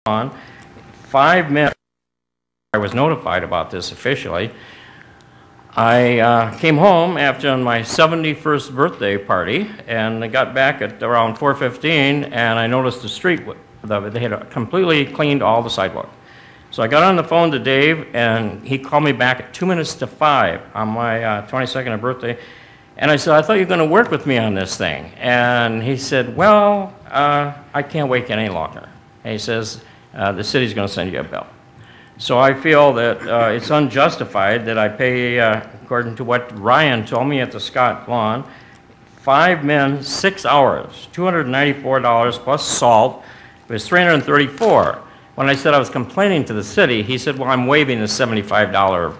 on. 5 minutes, I was notified about this officially. I came home after my 71st birthday party, and I got back at around 4:15, and I noticed the street, they had completely cleaned all the sidewalk. So I got on the phone to Dave, and he called me back at 2 minutes to 5 on my 22nd birthday. And I said, I thought you were going to work with me on this thing. And he said, well, I can't wait any longer. And he says, the city's going to send you a bill. So I feel that it's unjustified that I pay, according to what Ryan told me at the Scott Lawn, 5 men, 6 hours, $294 plus salt. It was $334. When I said I was complaining to the city, he said, well, I'm waiving the $75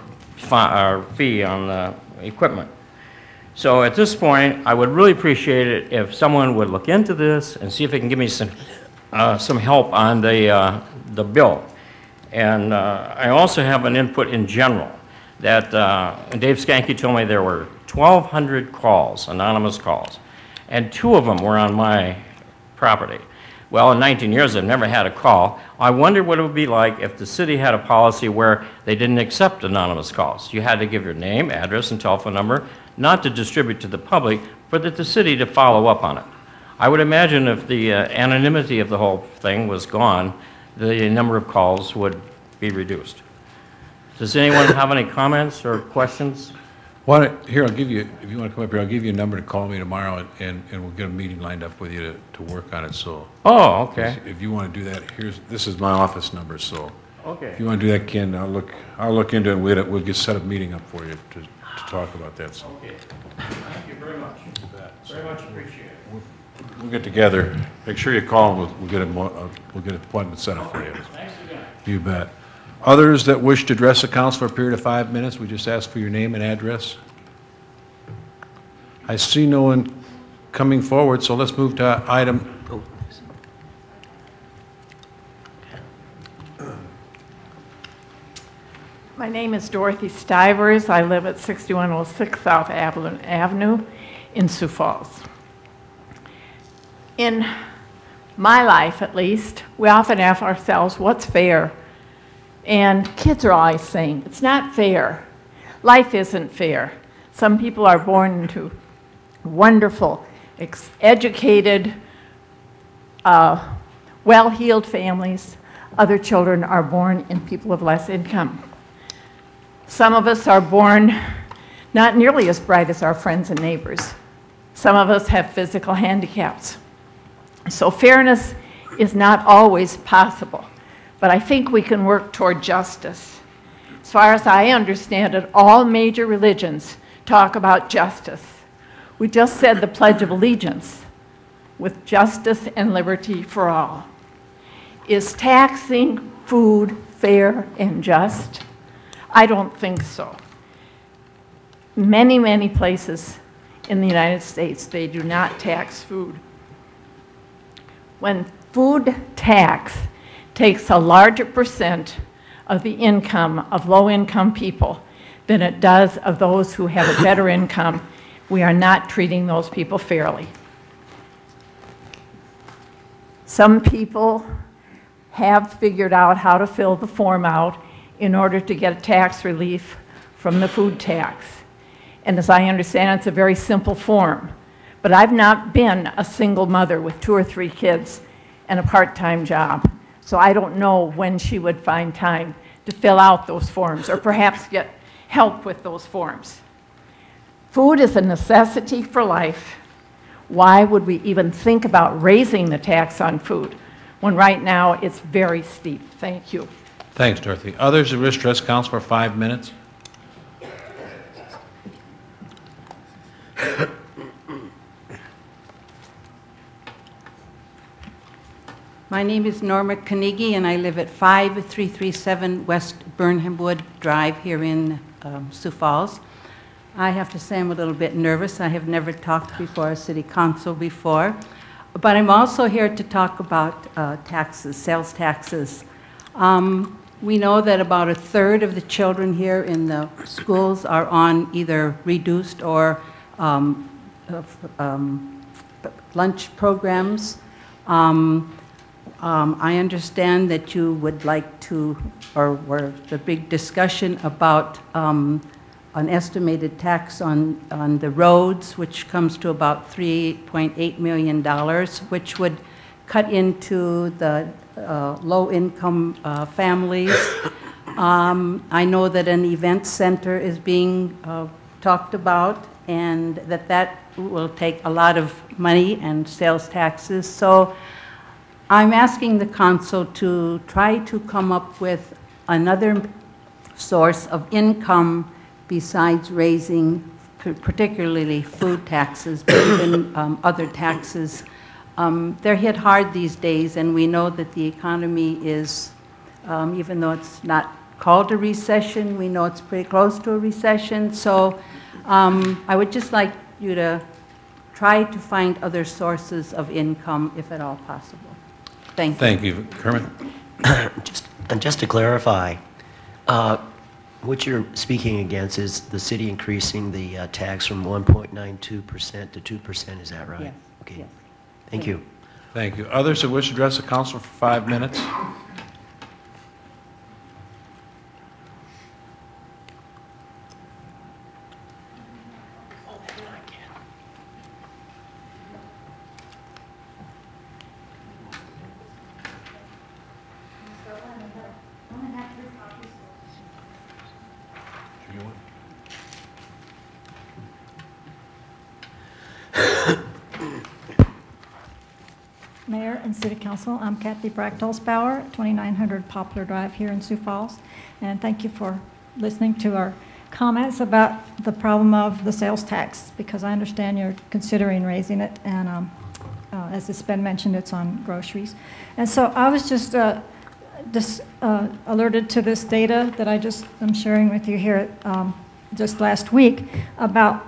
fee on the equipment. So at this point, I would really appreciate it if someone would look into this and see if they can give me some help on the bill. And I also have an input in general that Dave Skanke told me there were 1,200 calls, anonymous calls, and 2 of them were on my property. Well, in 19 years, I've never had a call. I wonder what it would be like if the city had a policy where they didn't accept anonymous calls. You had to give your name, address, and telephone number, not to distribute to the public, but that the city to follow up on it. I would imagine if the anonymity of the whole thing was gone, the number of calls would be reduced. Does anyone have any comments or questions? Here, I'll give you, if you want to come up here, I'll give you a number to call me tomorrow, and we'll get a meeting lined up with you to work on it. So, oh, okay. If you want to do that, this is my office number. So, okay. If you want to do that, Ken, I'll look into it. And we'll get set up a meeting up for you to talk about that. So. Okay. Thank you very much. Very much appreciated. We'll get together. Make sure you call, and we'll get an appointment set up for you. Thanks again. You bet. Others that wish to address the council for a period of 5 minutes, we just ask for your name and address. I see no one coming forward, so let's move to item. My name is Dorothy Stivers. I live at 6106 South Avenue in Sioux Falls. In my life, at least, we often ask ourselves, what's fair? And kids are always saying, it's not fair. Life isn't fair. Some people are born into wonderful, educated, well-heeled families. Other children are born in people of less income. Some of us are born not nearly as bright as our friends and neighbors. Some of us have physical handicaps. So fairness is not always possible. But I think we can work toward justice. As far as I understand it, all major religions talk about justice. We just said the Pledge of Allegiance, with justice and liberty for all. Is taxing food fair and just? I don't think so. Many, many places in the United States, they do not tax food. When food tax takes a larger percent of the income of low-income people than it does of those who have a better income, we are not treating those people fairly. Some people have figured out how to fill the form out in order to get tax relief from the food tax. And as I understand, it's a very simple form. But I've not been a single mother with 2 or 3 kids and a part-time job. So I don't know when she would find time to fill out those forms or perhaps get help with those forms. Food is a necessity for life. Why would we even think about raising the tax on food when right now it's very steep? Thank you. Thanks, Dorothy. Others who wish to address council for 5 minutes? My name is Norma Carnegie, and I live at 5337 West Burnhamwood Drive here in Sioux Falls. I have to say I'm a little bit nervous. I have never talked before a city council before. But I'm also here to talk about taxes, sales taxes. We know that about 1/3 of the children here in the schools are on either reduced or lunch programs. I understand that you would like to, or were the big discussion about an estimated tax on the roads, which comes to about $3.8 million, which would cut into the low-income families. I know that an event center is being talked about, and that will take a lot of money and sales taxes. So I'm asking the council to try to come up with another source of income besides raising particularly food taxes, but even other taxes. They're hit hard these days, and we know that the economy is, even though it's not called a recession, we know it's pretty close to a recession. So I would just like you to try to find other sources of income, if at all possible. Thank you. Thank you. Kermit? Just to clarify, what you're speaking against is the city increasing the tax from 1.92% to 2%, is that right? Yes. Okay. Yes. Thank you. Thank you. Others that wish to address the council for 5 minutes? Mayor and City Council, I'm Kathy Brachtolsbauer, 2900 Poplar Drive here in Sioux Falls, and thank you for listening to our comments about the problem of the sales tax, because I understand you're considering raising it, and as it's been mentioned, it's on groceries. And so I was just alerted to this data that I'm sharing with you here just last week about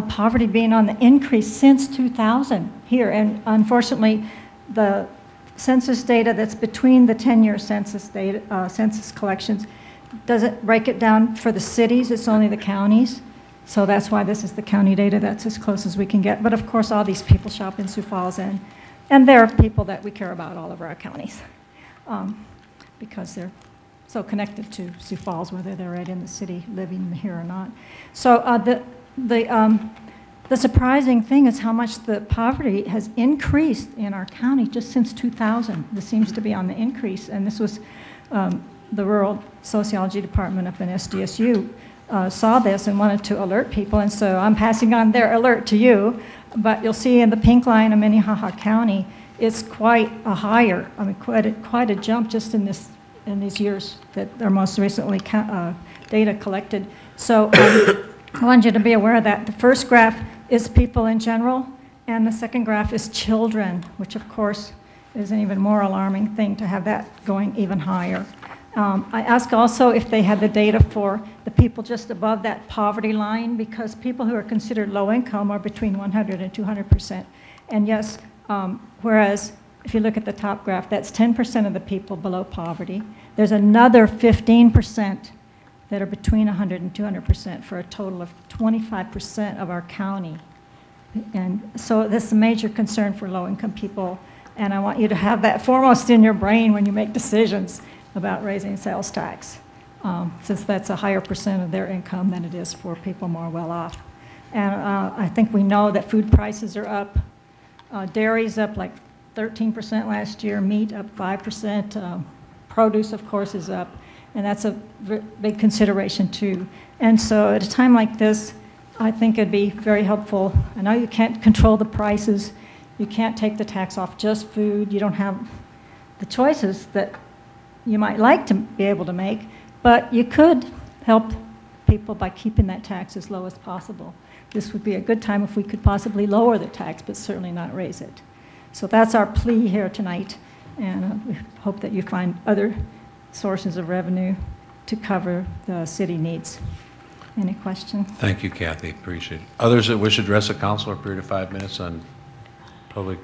poverty being on the increase since 2000 here, and unfortunately, the census data that's between the 10-year census data, census collections doesn't break it down for the cities, it's only the counties. So that's why this is the county data, that's as close as we can get. But of course, all these people shop in Sioux Falls, and there are people that we care about all over our counties because they're so connected to Sioux Falls, whether they're right in the city living here or not. So the surprising thing is how much the poverty has increased in our county just since 2000. This seems to be on the increase, and this was the Rural Sociology Department up in SDSU saw this and wanted to alert people, and so I'm passing on their alert to you. But you'll see in the pink line of Minnehaha County, it's quite a higher, I mean, quite a jump just in these years that are most recently data collected. So I want you to be aware of that. The first graph is people in general, and the second graph is children, which of course is an even more alarming thing to have that going even higher. I asked also if they had the data for the people just above that poverty line, because people who are considered low income are between 100 and 200%. And yes, whereas if you look at the top graph, that's 10% of the people below poverty. There's another 15% that are between 100 and 200% for a total of 25% of our county. And so this is a major concern for low-income people, and I want you to have that foremost in your brain when you make decisions about raising sales tax, since that's a higher percent of their income than it is for people more well-off. And I think we know that food prices are up. Dairy's up like 13% last year, meat up 5%, produce, of course, is up. And that's a big consideration too. And so at a time like this, I think it'd be very helpful. I know you can't control the prices. You can't take the tax off just food. You don't have the choices that you might like to be able to make, but you could help people by keeping that tax as low as possible. This would be a good time if we could possibly lower the tax, but certainly not raise it. So that's our plea here tonight, and we hope that you find other sources of revenue to cover the city needs. Any questions? Thank you, Kathy. Appreciate it. Others that wish to address the council for a period of 5 minutes on public.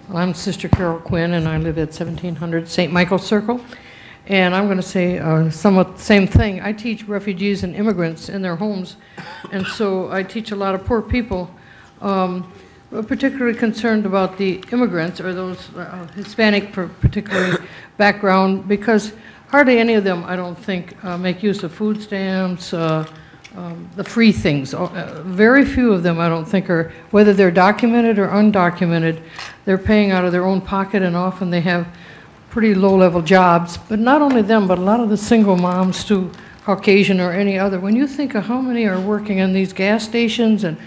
Well, I'm Sister Carol Quinn, and I live at 1700 St. Michael's Circle. And I'm going to say somewhat the same thing. I teach refugees and immigrants in their homes, and so I teach a lot of poor people. We're particularly concerned about the immigrants, or those Hispanic particularly background, because hardly any of them, I don't think, make use of food stamps, the free things. Very few of them, I don't think, are, whether they're documented or undocumented, they're paying out of their own pocket, and often they have pretty low-level jobs. But not only them, but a lot of the single moms too, Caucasian or any other. When you think of how many are working in these gas stations and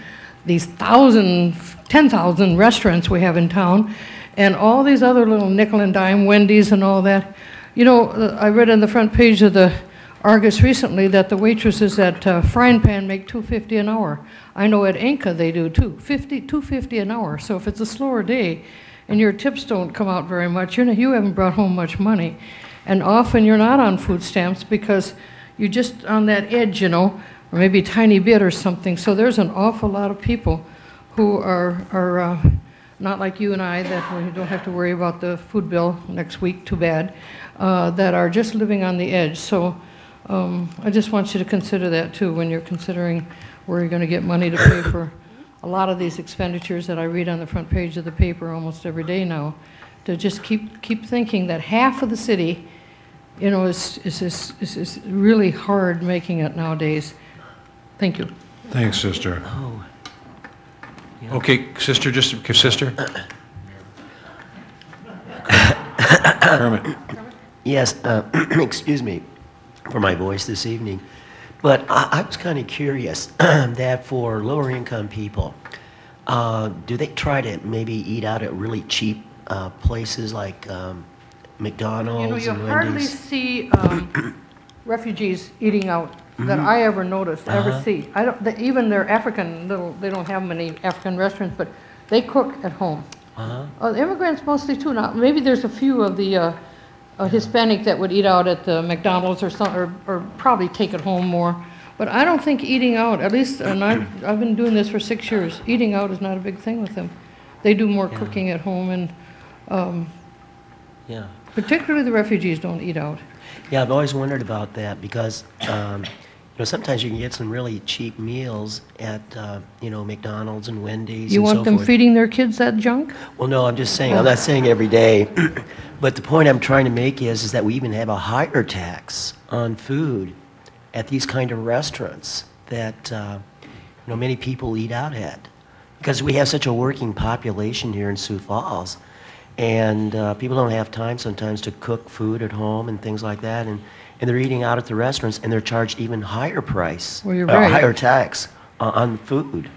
these 10,000 restaurants we have in town, and all these other little nickel and dime Wendy's and all that. You know, I read on the front page of the Argus recently that the waitresses at Frying Pan make $2.50 an hour. I know at Inca they do too, $2.50 an hour. So if it's a slower day and your tips don't come out very much, you haven't brought home much money. And often you're not on food stamps because you're just on that edge, or maybe a tiny bit or something. So there's an awful lot of people who are not like you and I, that we don't have to worry about the food bill next week, too bad, that are just living on the edge. So I just want you to consider that too when you're considering where you're going to get money to pay for a lot of these expenditures that I read on the front page of the paper almost every day now. To just keep thinking that half of the city, is really hard making it nowadays. Thank you. Thanks, sister. Oh. Yeah. Okay, sister, sister. Kermit. Yes, excuse me for my voice this evening, but I was kind of curious that for lower income people, do they try to maybe eat out at really cheap places like McDonald's you and hardly Wendy's? see refugees eating out that I ever noticed, ever see. I don't. Even their African they don't have many African restaurants, but they cook at home. Immigrants mostly too. Now maybe there's a few of the Hispanic that would eat out at the McDonald's or something, or probably take it home more. But I don't think eating out, at least, and I've been doing this for 6 years. Eating out is not a big thing with them. They do more cooking at home, and particularly the refugees don't eat out. Yeah, I've always wondered about that because, sometimes you can get some really cheap meals at, McDonald's and Wendy's. You and want so them forth. feeding their kids that junk? Well, no, I'm just saying, I'm not saying every day. But the point I'm trying to make is that we even have a higher tax on food at these kind of restaurants that, many people eat out at. Because we have such a working population here in Sioux Falls. And people don't have time sometimes to cook food at home and things like that. And they're eating out at the restaurants, and they're charged even higher price, Well, you're right. higher tax on food.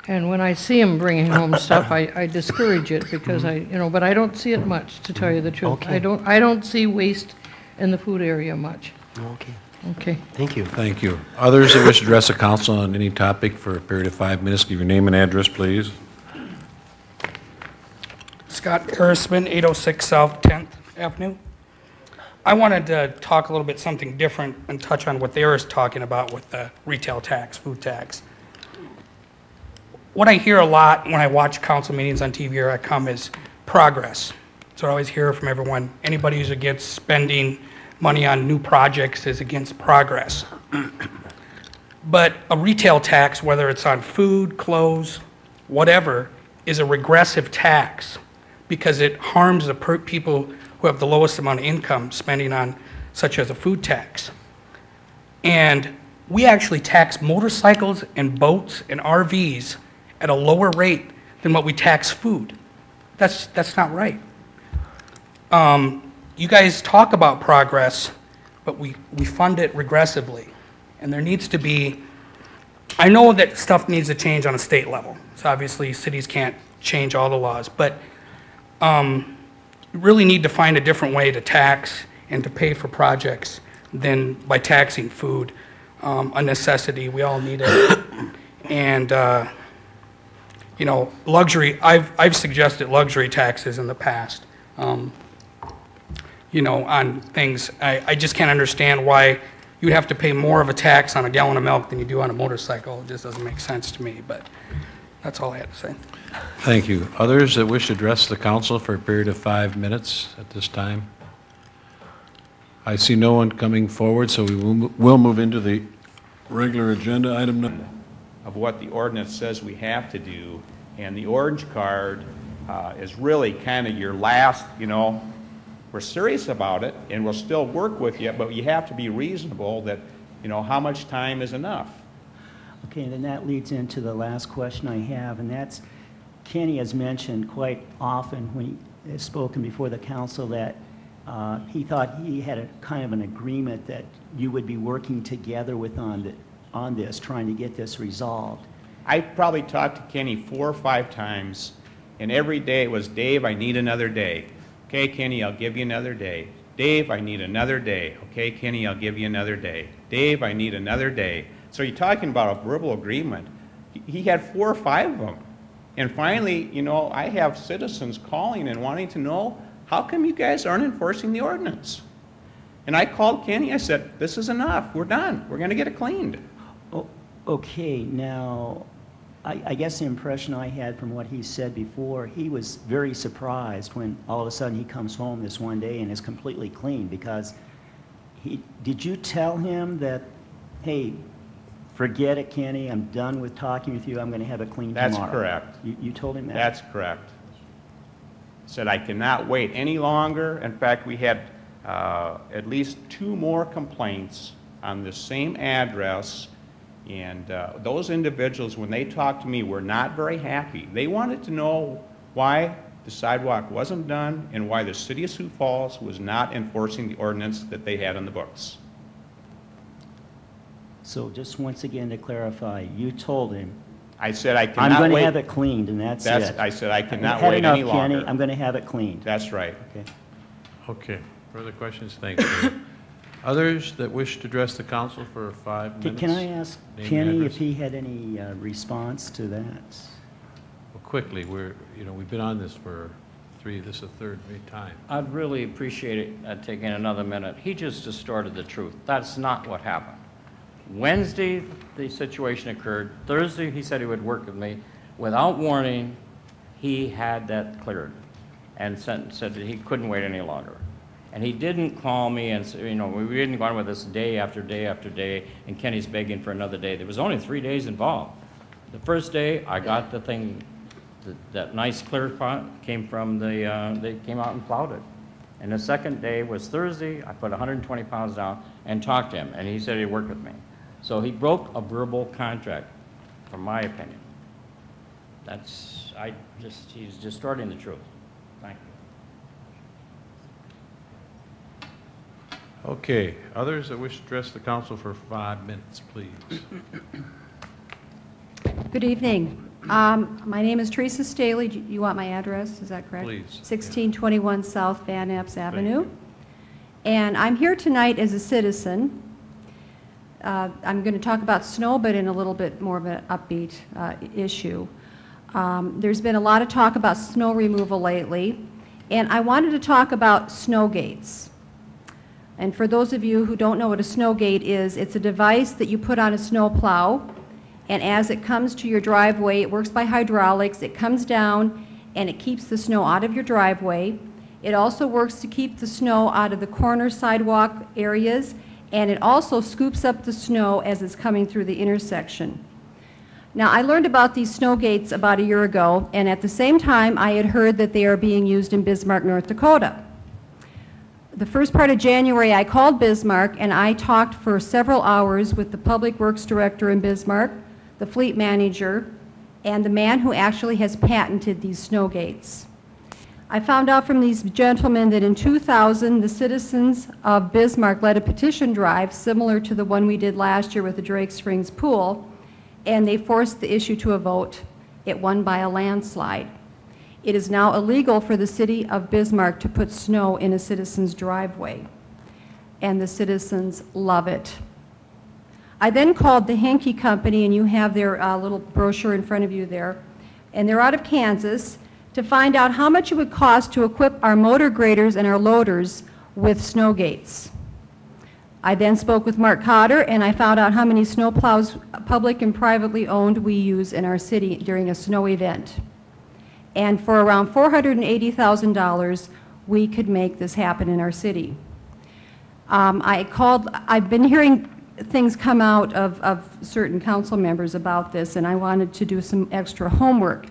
And when I see them bringing home stuff, I discourage it because but I don't see it much, to tell you the truth. Okay. I don't see waste in the food area much. Okay. Okay. Thank you. Thank you. Others that wish to address the council on any topic for a period of 5 minutes, give your name and address, please. Scott Erisman, 806 South 10th Avenue. I wanted to talk a little bit something different and touch on what they were talking about with the retail tax, food tax. What I hear a lot when I watch council meetings on TV or I come is progress. So I always hear from everyone, anybody who's against spending money on new projects is against progress. But a retail tax, whether it's on food, clothes, whatever, is a regressive tax because it harms the people who have the lowest amount of income spending on, such as a food tax. And we actually tax motorcycles and boats and RVs at a lower rate than what we tax food. That's not right. You guys talk about progress, but we fund it regressively. And there needs to be, I know that stuff needs to change on a state level. So obviously cities can't change all the laws, but you really need to find a different way to tax and to pay for projects than by taxing food, a necessity. We all need it. And luxury, I've suggested luxury taxes in the past, on things. I just can't understand why you'd have to pay more of a tax on a gallon of milk than you do on a motorcycle. It just doesn't make sense to me, but that's all I had to say. Thank you. Others that wish to address the council for a period of 5 minutes at this time? I see no one coming forward, so we will move into the regular agenda item number. Of what the ordinance says we have to do, and the orange card is really kind of your last, you know, we're serious about it and we'll still work with you, but you have to be reasonable that, you know, how much time is enough. Okay, and then that leads into the last question I have, and that's, Kenny has mentioned quite often when he has spoken before the council that he thought he had a kind of an agreement that you would be working together with on this, trying to get this resolved. I probably talked to Kenny 4 or 5 times, and every day it was, Dave, I need another day. Okay, Kenny, I'll give you another day. Dave, I need another day. Okay, Kenny, I'll give you another day. Dave, I need another day. So you're talking about a verbal agreement. He had 4 or 5 of them. And finally, you know, I have citizens calling and wanting to know, how come you guys aren't enforcing the ordinance? And I called Kenny, I said, this is enough, we're done, we're gonna get it cleaned. Oh, okay, now, I guess the impression I had from what he said before, he was very surprised when all of a sudden he comes home this one day and is completely clean, because did you tell him that, hey, forget it, Kenny, I'm done with talking with you, I'm going to have it cleaned tomorrow? That's correct. You told him that? That's correct. Said I cannot wait any longer. In fact, we had at least 2 more complaints on the same address, and those individuals, when they talked to me, were not very happy. They wanted to know why the sidewalk wasn't done and why the city of Sioux Falls was not enforcing the ordinance that they had on the books. So just once again to clarify, you told him, I said I cannot wait. I'm going to have it cleaned, and that's it. I said I cannot Had wait enough, any longer. Kenny. I'm going to have it cleaned. That's right. Okay. Okay, further questions? Thank you. Others that wish to address the council for 5 minutes? Can I ask Name and Kenny address. if he had any response to that? Well, quickly, we've been on this for this is the third time. I'd really appreciate it taking another minute. He just distorted the truth. That's not what happened. Wednesday, the situation occurred. Thursday, he said he would work with me. Without warning, he had that cleared and said that he couldn't wait any longer. And he didn't call me and say, you know, we didn't go on with this day after day after day, and Kenny's begging for another day. There was only 3 days involved. The first day, I got the thing, that nice clear spot came from they came out and plowed it. And the second day was Thursday. I put 120 pounds down and talked to him, and he said he'd work with me. So he broke a verbal contract, from my opinion. He's distorting the truth. Thank you. Okay, others that wish to address the council for 5 minutes, please. Good evening. My name is Teresa Stehly. You want my address? Is that correct? Please. 1621 South Van Apps Avenue. And I'm here tonight as a citizen. I'm going to talk about snow, but in a little bit more of an upbeat issue. There's been a lot of talk about snow removal lately, and I wanted to talk about snow gates. And for those of you who don't know what a snow gate is, it's a device that you put on a snow plow, and as it comes to your driveway, it works by hydraulics, it comes down and it keeps the snow out of your driveway. It also works to keep the snow out of the corner sidewalk areas, and it also scoops up the snow as it's coming through the intersection. Now, I learned about these snow gates about a year ago, and at the same time I had heard that they are being used in Bismarck, North Dakota. The first part of January I called Bismarck and I talked for several hours with the Public Works Director in Bismarck, the fleet manager, and the man who actually has patented these snow gates. I found out from these gentlemen that in 2000 the citizens of Bismarck led a petition drive similar to the one we did last year with the Drake Springs pool, and they forced the issue to a vote. It won by a landslide. It is now illegal for the city of Bismarck to put snow in a citizen's driveway, and the citizens love it. I then called the Henke Company, and you have their little brochure in front of you there, and they're out of Kansas, to find out how much it would cost to equip our motor graders and our loaders with snow gates. I then spoke with Mark Cotter, and I found out how many snow plows, public and privately owned, we use in our city during a snow event. And for around $480,000, we could make this happen in our city. I've been hearing things come out of certain council members about this, and I wanted to do some extra homework.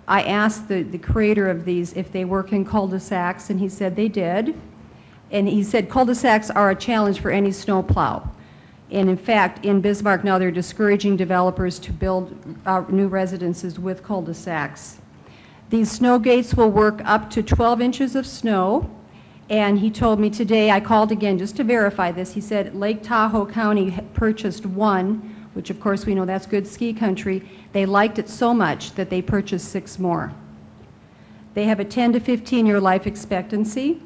I asked the creator of these if they work in cul-de-sacs, and he said they did. And he said cul-de-sacs are a challenge for any snowplow. And in fact, in Bismarck now, they're discouraging developers to build new residences with cul-de-sacs. These snow gates will work up to 12 inches of snow. And he told me today, I called again just to verify this, he said Lake Tahoe County purchased one, which of course we know that's good ski country. They liked it so much that they purchased 6 more. They have a 10 to 15-year life expectancy.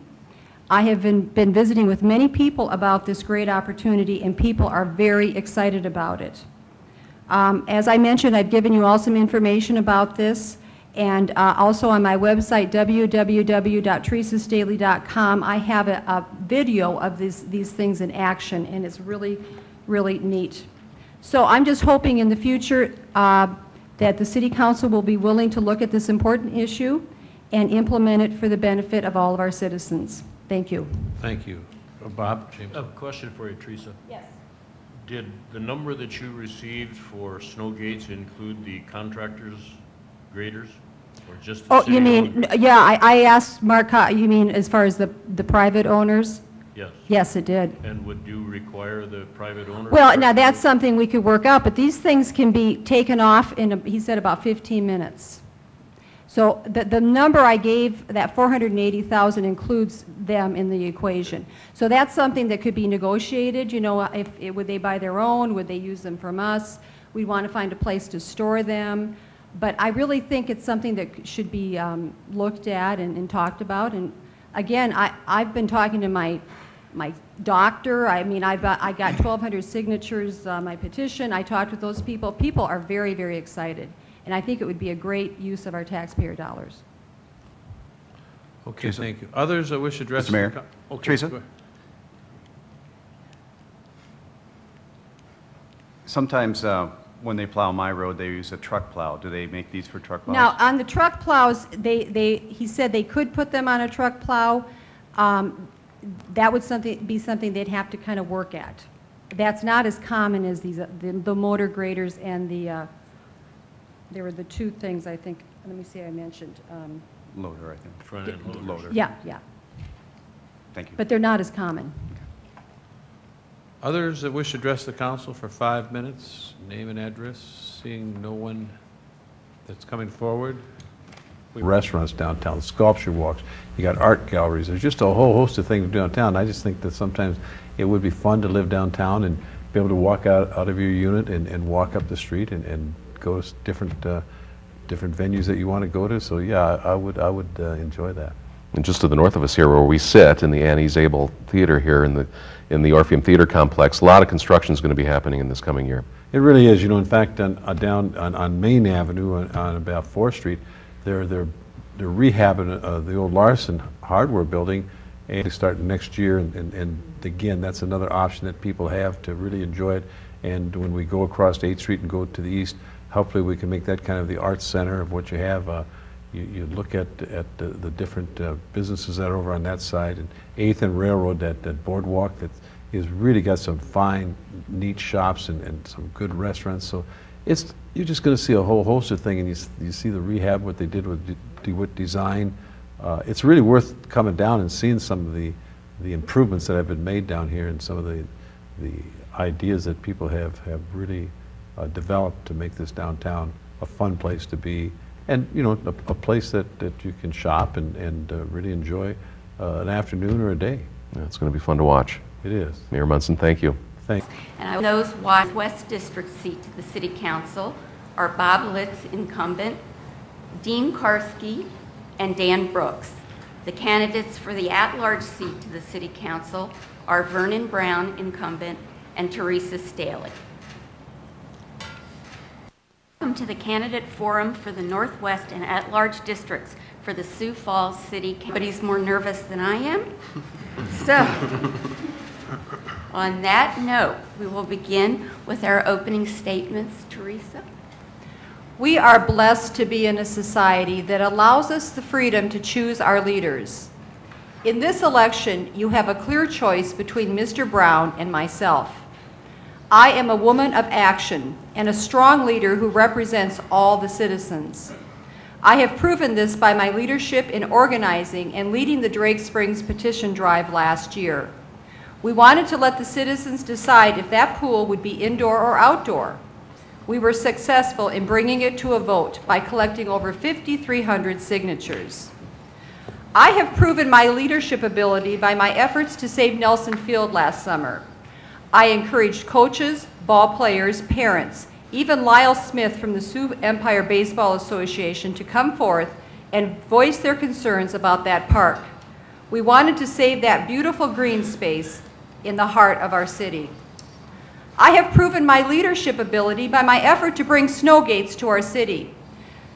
I have been visiting with many people about this great opportunity, and people are very excited about it. As I mentioned, I've given you all some information about this. And also on my website, www.theresastehly.com, I have a video of these things in action, and it's really, really neat. So I'm just hoping in the future that the City Council will be willing to look at this important issue and implement it for the benefit of all of our citizens. Thank you. Thank you. Bob, James? I have a question for you, Teresa. Yes. Did the number that you received for snow gates include the contractors, graders? Or just the city you mean, yeah, I asked Mark, you mean as far as the private owners? Yes. Yes, it did. And would you require the private owners? Well, now that's something we could work out, but these things can be taken off in, he said, about 15 minutes. So the number I gave, that 480,000, includes them in the equation. So that's something that could be negotiated. You know, would they buy their own? Would they use them from us? We'd want to find a place to store them. But I really think it's something that should be looked at and talked about. And again, I've been talking to my doctor. I mean, I got 1,200 signatures on my petition. I talked with those people. People are very, very excited. And I think it would be a great use of our taxpayer dollars. Okay, thank you. Others that wish to address? Mr. Mayor. Okay, Teresa? go ahead. Sometimes when they plow my road, they use a truck plow. Do they make these for truck plows? Now, on the truck plows, he said they could put them on a truck plow. That would be something they'd have to kind of work at. That's not as common as these the motor graders and the there were the 2 things I think. Let me see. I mentioned Loader, I think. Front end loaders. Loader. yeah, yeah. Thank you. But they're not as common. Others that wish to address the council for 5 minutes, name and address. Seeing no one that's coming forward. Restaurants downtown, sculpture walks, you got art galleries. There's just a whole host of things downtown. I just think that sometimes it would be fun to live downtown and be able to walk out of your unit and walk up the street and go to different venues that you want to go to. So yeah, I would enjoy that. And just to the north of us here, where we sit in the Annie Zabel Theater here in the Orpheum Theater Complex, a lot of construction is going to be happening in this coming year. It really is. You know, in fact, down on Main Avenue on about 4th Street, they're rehabbing the old Larson hardware building, and they start next year. And again, that's another option that people have to really enjoy it. And when we go across 8th Street and go to the east, hopefully we can make that kind of the arts center of what you have. You look at the different businesses that are over on that side, and 8th and Railroad, that boardwalk that is really got some fine, neat shops and some good restaurants. So you're just going to see a whole host of things, and you see the rehab, what they did with design. It's really worth coming down and seeing some of the improvements that have been made down here, and some of the ideas that people have really developed to make this downtown a fun place to be. And, you know, a place that you can shop and really enjoy an afternoon or a day. Yeah, it's going to be fun to watch. It is. Mayor Munson, thank you. Thanks. And those West District seat to the City Council are Bob Litz, incumbent, Dean Karski, and Dan Brooks. The candidates for the at-large seat to the City Council are Vernon Brown, incumbent, and THERESA Stehly. Welcome to the candidate forum for the Northwest and at-large districts for the Sioux Falls City Council. Nobody's more nervous than I am. So, on that note, we will begin with our opening statements. Teresa? We are blessed to be in a society that allows us the freedom to choose our leaders. In this election, you have a clear choice between Mr. Brown and myself. I am a woman of action and a strong leader who represents all the citizens. I have proven this by my leadership in organizing and leading the Drake Springs petition drive last year. We wanted to let the citizens decide if that pool would be indoor or outdoor. We were successful in bringing it to a vote by collecting over 5,300 signatures. I have proven my leadership ability by my efforts to save Nelson Field last summer. I encouraged coaches, ball players, parents, even Lyle Smith from the Sioux Empire Baseball Association to come forth and voice their concerns about that park. We wanted to save that beautiful green space in the heart of our city. I have proven my leadership ability by my effort to bring snow gates to our city.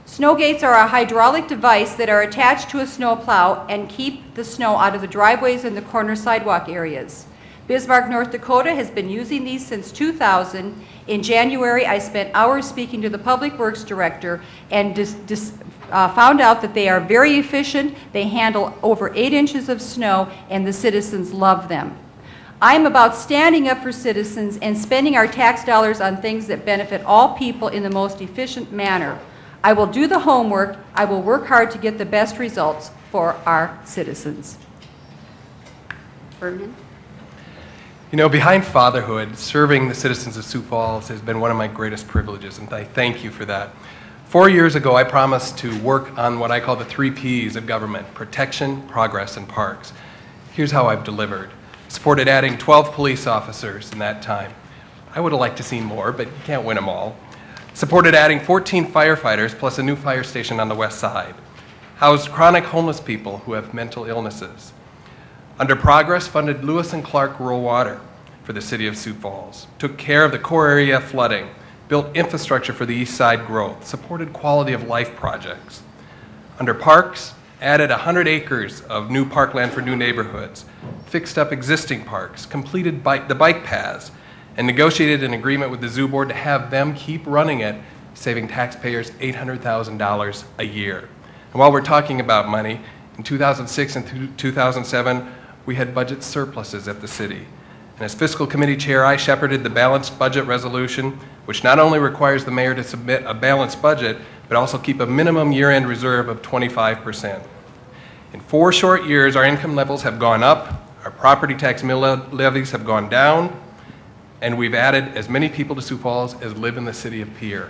Snow gates are a hydraulic device that are attached to a snowplow and keep the snow out of the driveways and the corner sidewalk areas. Bismarck, North Dakota has been using these since 2000. In January, I spent hours speaking to the Public Works Director and found out that they are very efficient. They handle over 8 inches of snow, and the citizens love them. I am about standing up for citizens and spending our tax dollars on things that benefit all people in the most efficient manner. I will do the homework. I will work hard to get the best results for our citizens. Vernon? You know, behind fatherhood, serving the citizens of Sioux Falls has been one of my greatest privileges, and I thank you for that. 4 years ago, I promised to work on what I call the 3 Ps of government: protection, progress, and parks. Here's how I've delivered. Supported adding 12 police officers in that time. I would have liked to see more, but you can't win them all. Supported adding 14 firefighters plus a new fire station on the west side. Housed chronic homeless people who have mental illnesses. Under progress, funded Lewis and Clark Rural Water for the city of Sioux Falls. Took care of the core area flooding. Built infrastructure for the east side growth. Supported quality of life projects. Under parks, added 100 acres of new parkland for new neighborhoods. Fixed up existing parks. Completed the bike paths. And negotiated an agreement with the zoo board to have them keep running it, saving taxpayers $800,000 a year. And while we're talking about money, in 2006 and 2007, we had budget surpluses at the city. And as fiscal committee chair, I shepherded the balanced budget resolution, which not only requires the mayor to submit a balanced budget, but also keep a minimum year-end reserve of 25%. In 4 short years, our income levels have gone up, our property tax mill levies have gone down, and we've added as many people to Sioux Falls as live in the city of Pierre.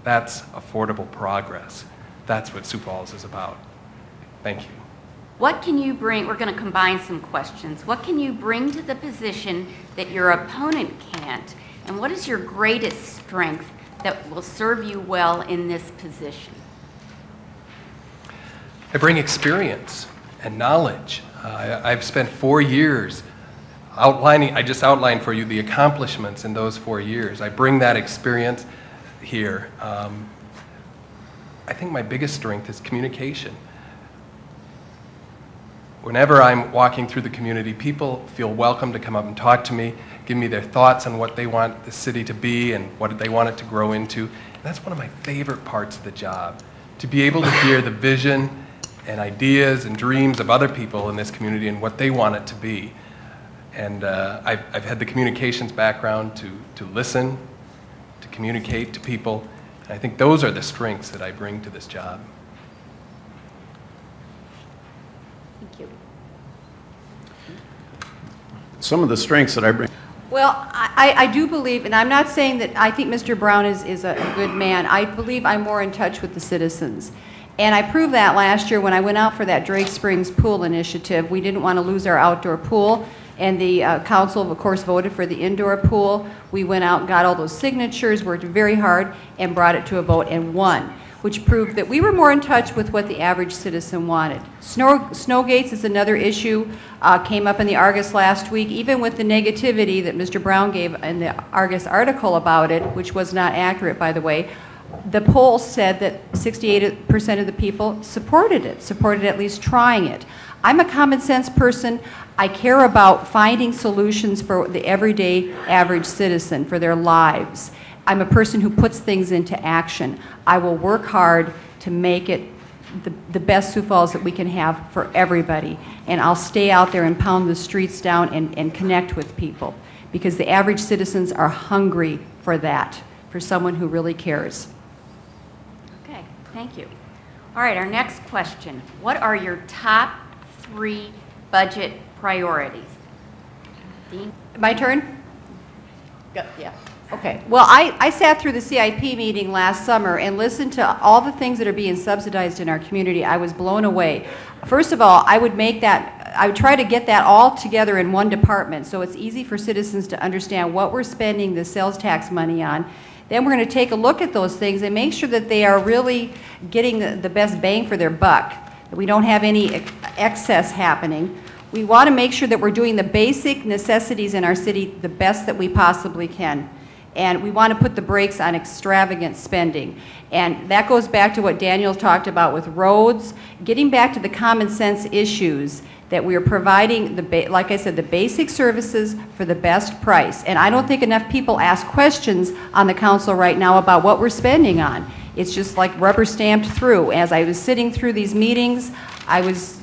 That's affordable progress. That's what Sioux Falls is about. Thank you. What can you bring, we're going to combine some questions. What can you bring to the position that your opponent can't? And what is your greatest strength that will serve you well in this position? I bring experience and knowledge. I've spent 4 years outlining, I just outlined for you the accomplishments in those 4 years. I bring that experience here. I think my biggest strength is communication. Whenever I'm walking through the community, people feel welcome to come up and talk to me, give me their thoughts on what they want the city to be and what they want it to grow into. And that's one of my favorite parts of the job, to be able to hear the vision and ideas and dreams of other people in this community and what they want it to be. And I've had the communications background to listen, to communicate to people. And I think those are the strengths that I bring to this job. Thank you. Some of the strengths that I bring. Well, I do believe, and I'm not saying that I think Mr. Brown is a good man. I believe I'm more in touch with the citizens. And I proved that last year when I went out for that Drake Springs pool initiative. We didn't want to lose our outdoor pool. And the council, of course, voted for the indoor pool. We went out and got all those signatures, worked very hard, and brought it to a vote and won, which proved that we were more in touch with what the average citizen wanted. Snow gates is another issue, came up in the Argus last week, even with the negativity that Mr. Brown gave in the Argus article about it, which was not accurate, by the way. The poll said that 68% of the people supported it, supported at least trying it. I'm a common sense person. I care about finding solutions for the everyday average citizen, for their lives. I'm a person who puts things into action. I will work hard to make it the best Sioux Falls that we can have for everybody. And I'll stay out there and pound the streets down and connect with people, because the average citizens are hungry for that, for someone who really cares. Okay, thank you. All right, our next question. What are your top 3 budget priorities? Dean? My turn? Yeah. Okay. Well, I sat through the CIP meeting last summer and listened to all the things that are being subsidized in our community. I was blown away. First of all, I would try to get that all together in one department so it's easy for citizens to understand what we're spending the sales tax money on. Then we're going to take a look at those things and make sure that they are really getting the best bang for their buck, that we don't have any excess happening. We want to make sure that we're doing the basic necessities in our city the best that we possibly can. And we want to put the brakes on extravagant spending. And that goes back to what Daniel talked about with roads, getting back to the common sense issues that we are providing, like I said, the basic services for the best price. And I don't think enough people ask questions on the council right now about what we're spending on. It's just like rubber stamped through. As I was sitting through these meetings, I was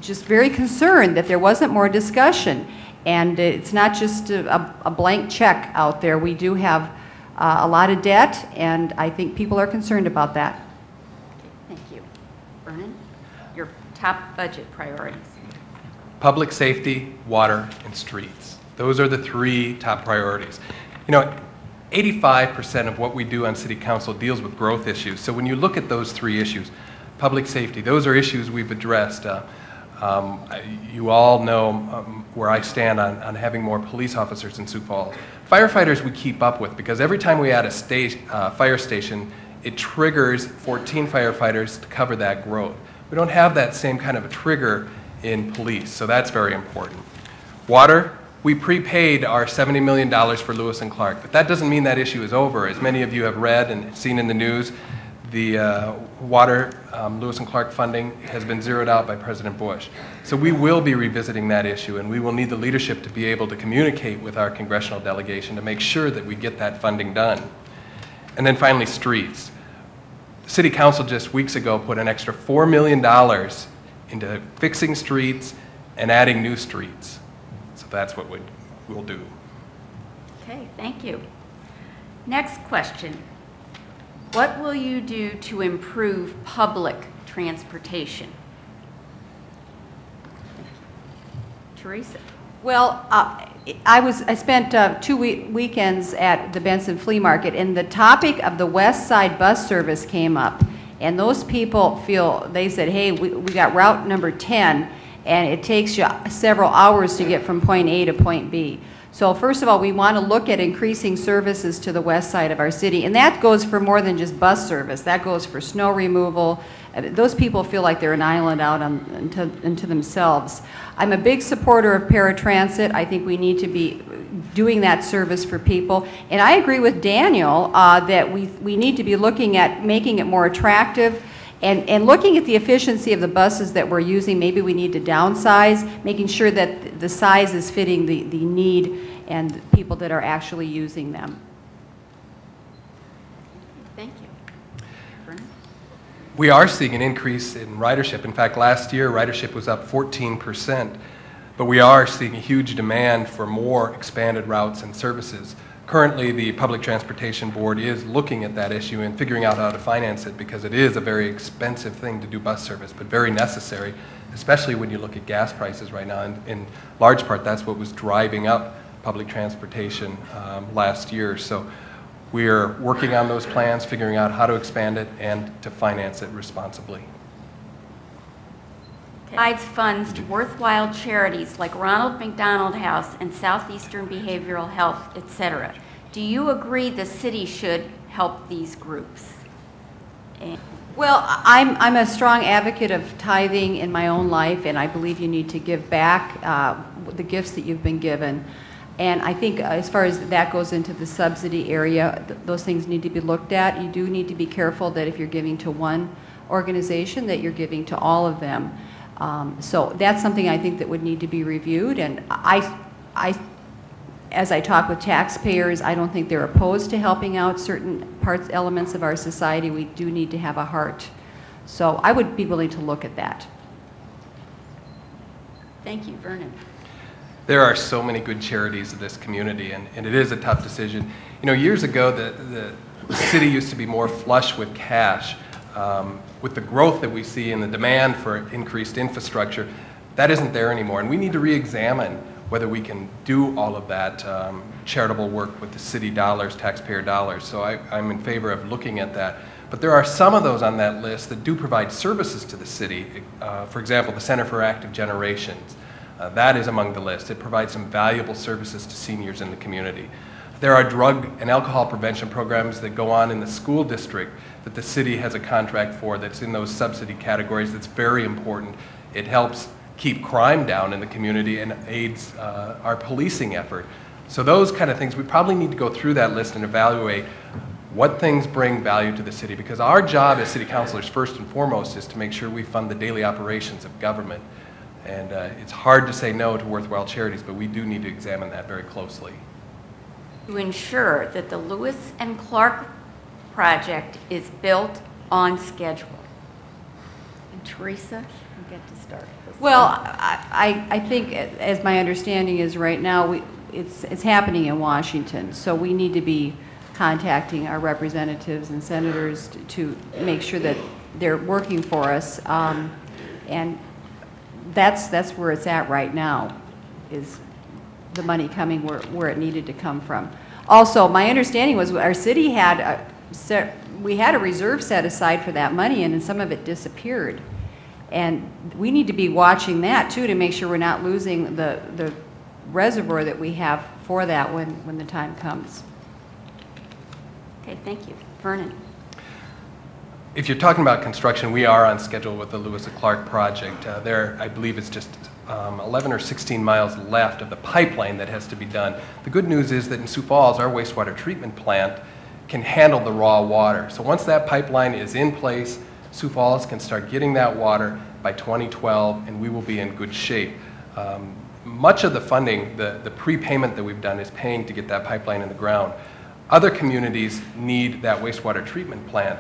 just very concerned that there wasn't more discussion. And it's not just a blank check out there. We do have a lot of debt, and I think people are concerned about that. Okay, thank you. Vernon, your top budget priorities. Public safety, water, and streets. Those are the 3 top priorities. You know, 85% of what we do on City Council deals with growth issues. So when you look at those 3 issues, public safety, those are issues we've addressed. You all know where I stand on having more police officers in Sioux Falls. Firefighters we keep up with, because every time we add a fire station, it triggers 14 firefighters to cover that growth. We don't have that same kind of a trigger in police, so that's very important. Water, we prepaid our $70 million for Lewis and Clark, but that doesn't mean that issue is over. As many of you have read and seen in the news, the water Lewis and Clark funding has been zeroed out by President Bush. So we will be revisiting that issue, and we will need the leadership to be able to communicate with our congressional delegation to make sure that we get that funding done. And then finally, streets. The City Council just weeks ago put an extra $4 million into fixing streets and adding new streets. So that's what we'll do. Okay, thank you. Next question. What will you do to improve public transportation? Teresa. Well, I spent 2 weekends at the Benson Flea Market, and the topic of the West Side bus service came up. And those people they said, hey, we got route number 10, and it takes you several hours to get from point A to point B. So first of all, we want to look at increasing services to the west side of our city, and that goes for more than just bus service. That goes for snow removal. Those people feel like they're an island out into themselves. I'm a big supporter of paratransit. I think we need to be doing that service for people. And I agree with Daniel that we need to be looking at making it more attractive and looking at the efficiency of the buses that we're using. Maybe we need to downsize, making sure that the size is fitting the need and the people that are actually using them. Thank you. Vernon? We are seeing an increase in ridership. In fact, last year, ridership was up 14%. But we are seeing a huge demand for more expanded routes and services. Currently, the Public Transportation Board is looking at that issue and figuring out how to finance it, because it is a very expensive thing to do bus service, but very necessary, especially when you look at gas prices right now. And in large part, that's what was driving up public transportation last year. So we are working on those plans, figuring out how to expand it and to finance it responsibly. Provides funds to worthwhile charities like Ronald McDonald House and Southeastern Behavioral Health, etc. Do you agree the city should help these groups? Well, I'm a strong advocate of tithing in my own life, and I believe you need to give back the gifts that you've been given. And I think as far as that goes into the subsidy area, those things need to be looked at. You do need to be careful that if you're giving to one organization, that you're giving to all of them. So that's something I think that would need to be reviewed, and as I talk with taxpayers, I don't think they're opposed to helping out certain elements of our society. We do need to have a heart. So I would be willing to look at that. Thank you, Vernon. There are so many good charities in this community, and it is a tough decision. You know, years ago, the city used to be more flush with cash. With the growth that we see and the demand for increased infrastructure, that isn't there anymore, and we need to re-examine whether we can do all of that charitable work with the city dollars, taxpayer dollars. So I'm in favor of looking at that. But there are some of those on that list that do provide services to the city. For example, the Center for Active Generations. That is among the list. It provides some valuable services to seniors in the community. There are drug and alcohol prevention programs that go on in the school district that the city has a contract for that's in those subsidy categories that's very important. It helps keep crime down in the community and aids our policing effort. So those kind of things, we probably need to go through that list and evaluate what things bring value to the city, because our job as city councilors, first and foremost, is to make sure we fund the daily operations of government. And it's hard to say no to worthwhile charities, but we do need to examine that very closely. To ensure that the Lewis and Clark project is built on schedule. And Teresa, you get to start this. Well, I think, as my understanding is right now, it's happening in Washington, so we need to be contacting our representatives and senators to make sure that they're working for us, and that's where it's at right now, is the money coming where it needed to come from. Also, my understanding was our city had we had a reserve set aside for that money, and some of it disappeared. And we need to be watching that too to make sure we're not losing the reservoir that we have for that when the time comes. Okay, thank you. Vernon. If you're talking about construction, we are on schedule with the Lewis and Clark project. There, I believe it's just 11 or 16 miles left of the pipeline that has to be done. The good news is that in Sioux Falls, our wastewater treatment plant can handle the raw water. So once that pipeline is in place, Sioux Falls can start getting that water by 2012, and we will be in good shape. Much of the funding, the prepayment that we've done is paying to get that pipeline in the ground. Other communities need that wastewater treatment plant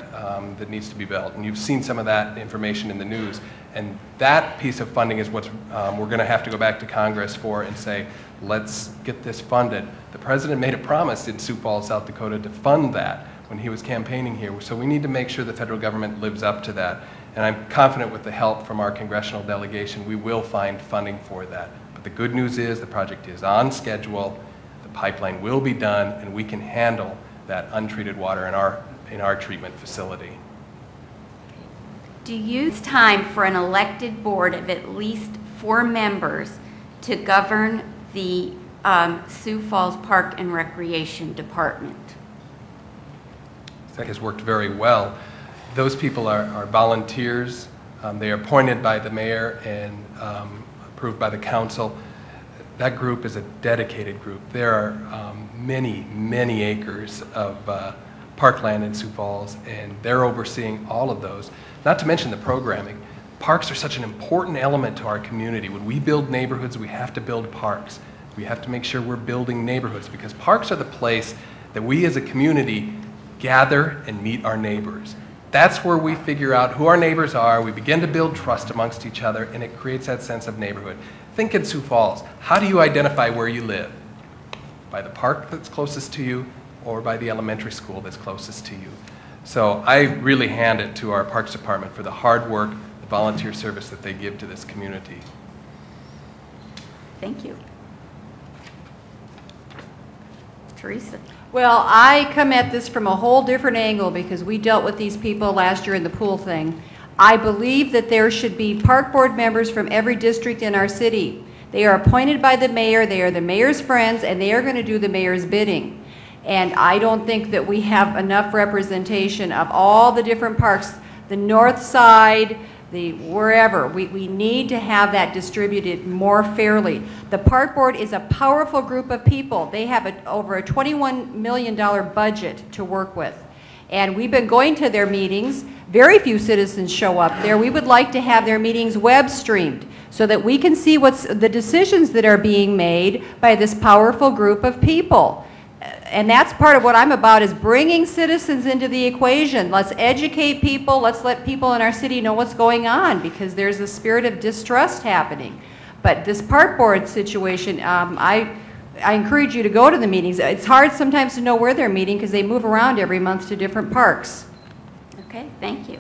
that needs to be built, and you've seen some of that information in the news. And that piece of funding is what we're going to have to go back to Congress for and say, let's get this funded. The president made a promise in Sioux Falls, South Dakota to fund that when he was campaigning here. So we need to make sure the federal government lives up to that. And I'm confident with the help from our congressional delegation, we will find funding for that. But the good news is the project is on schedule. The pipeline will be done, and we can handle that untreated water in our treatment facility. Do you use time for an elected board of at least 4 members to govern the Sioux Falls Park and Recreation Department? That has worked very well. Those people are volunteers. They are appointed by the mayor and approved by the council. That group is a dedicated group. There are many, many acres of parkland in Sioux Falls, and they're overseeing all of those. Not to mention the programming. Parks are such an important element to our community. When we build neighborhoods, we have to build parks. We have to make sure we're building neighborhoods, because parks are the place that we as a community gather and meet our neighbors. That's where we figure out who our neighbors are, we begin to build trust amongst each other, and it creates that sense of neighborhood. Think in Sioux Falls. How do you identify where you live? By the park that's closest to you, or by the elementary school that's closest to you? So I really hand it to our Parks Department for the hard work, the volunteer service that they give to this community. Thank you. Teresa. Well, I come at this from a whole different angle because we dealt with these people last year in the pool thing. I believe that there should be park board members from every district in our city. They are appointed by the mayor, they are the mayor's friends, and they are going to do the mayor's bidding. And I don't think that we have enough representation of all the different parks, the north side, the wherever. We need to have that distributed more fairly. The park board is a powerful group of people. They have over a $21 million budget to work with. And we've been going to their meetings. Very few citizens show up there. We would like to have their meetings web streamed so that we can see what's the decisions that are being made by this powerful group of people. And that's part of what I'm about, is bringing citizens into the equation. Let's educate people. Let's let people in our city know what's going on, because there's a spirit of distrust happening. But this park board situation, I encourage you to go to the meetings. It's hard sometimes to know where they're meeting because they move around every month to different parks. Okay, thank you.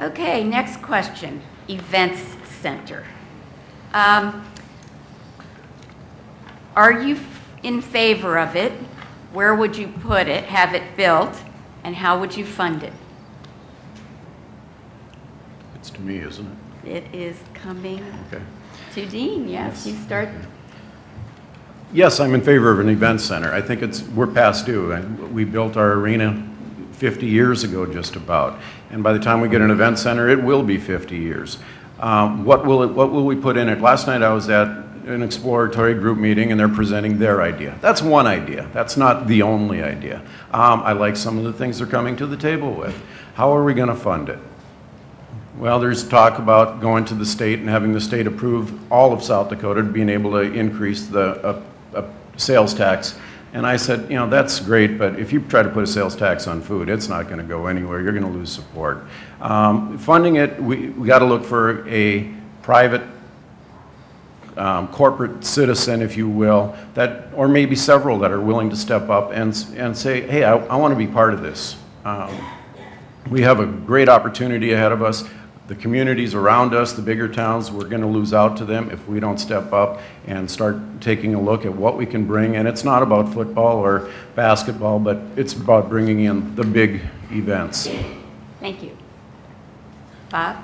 Okay, next question. Events Center. Are you in favor of it? Where would you put it, have it built, and how would you fund it? It's to me, isn't it? It is coming Okay. to Dean, yes. You start. Yes, I'm in favor of an event center. I think we're past due. We built our arena 50 years ago just about. And by the time we get an event center, it will be 50 years. What will we put in it? Last night I was at an exploratory group meeting and they're presenting their idea. That's one idea. That's not the only idea. I like some of the things they're coming to the table with. How are we going to fund it? Well, there's talk about going to the state and having the state approve all of South Dakota, being able to increase the sales tax. And I said, you know, that's great, but if you try to put a sales tax on food, it's not going to go anywhere. You're going to lose support. Funding it, we got to look for a private corporate citizen, if you will, that, or maybe several that are willing to step up and say, hey, I want to be part of this. We have a great opportunity ahead of us. The communities around us, the bigger towns, we're going to lose out to them if we don't step up and start taking a look at what we can bring. And it's not about football or basketball, but it's about bringing in the big events. Thank you. Bob?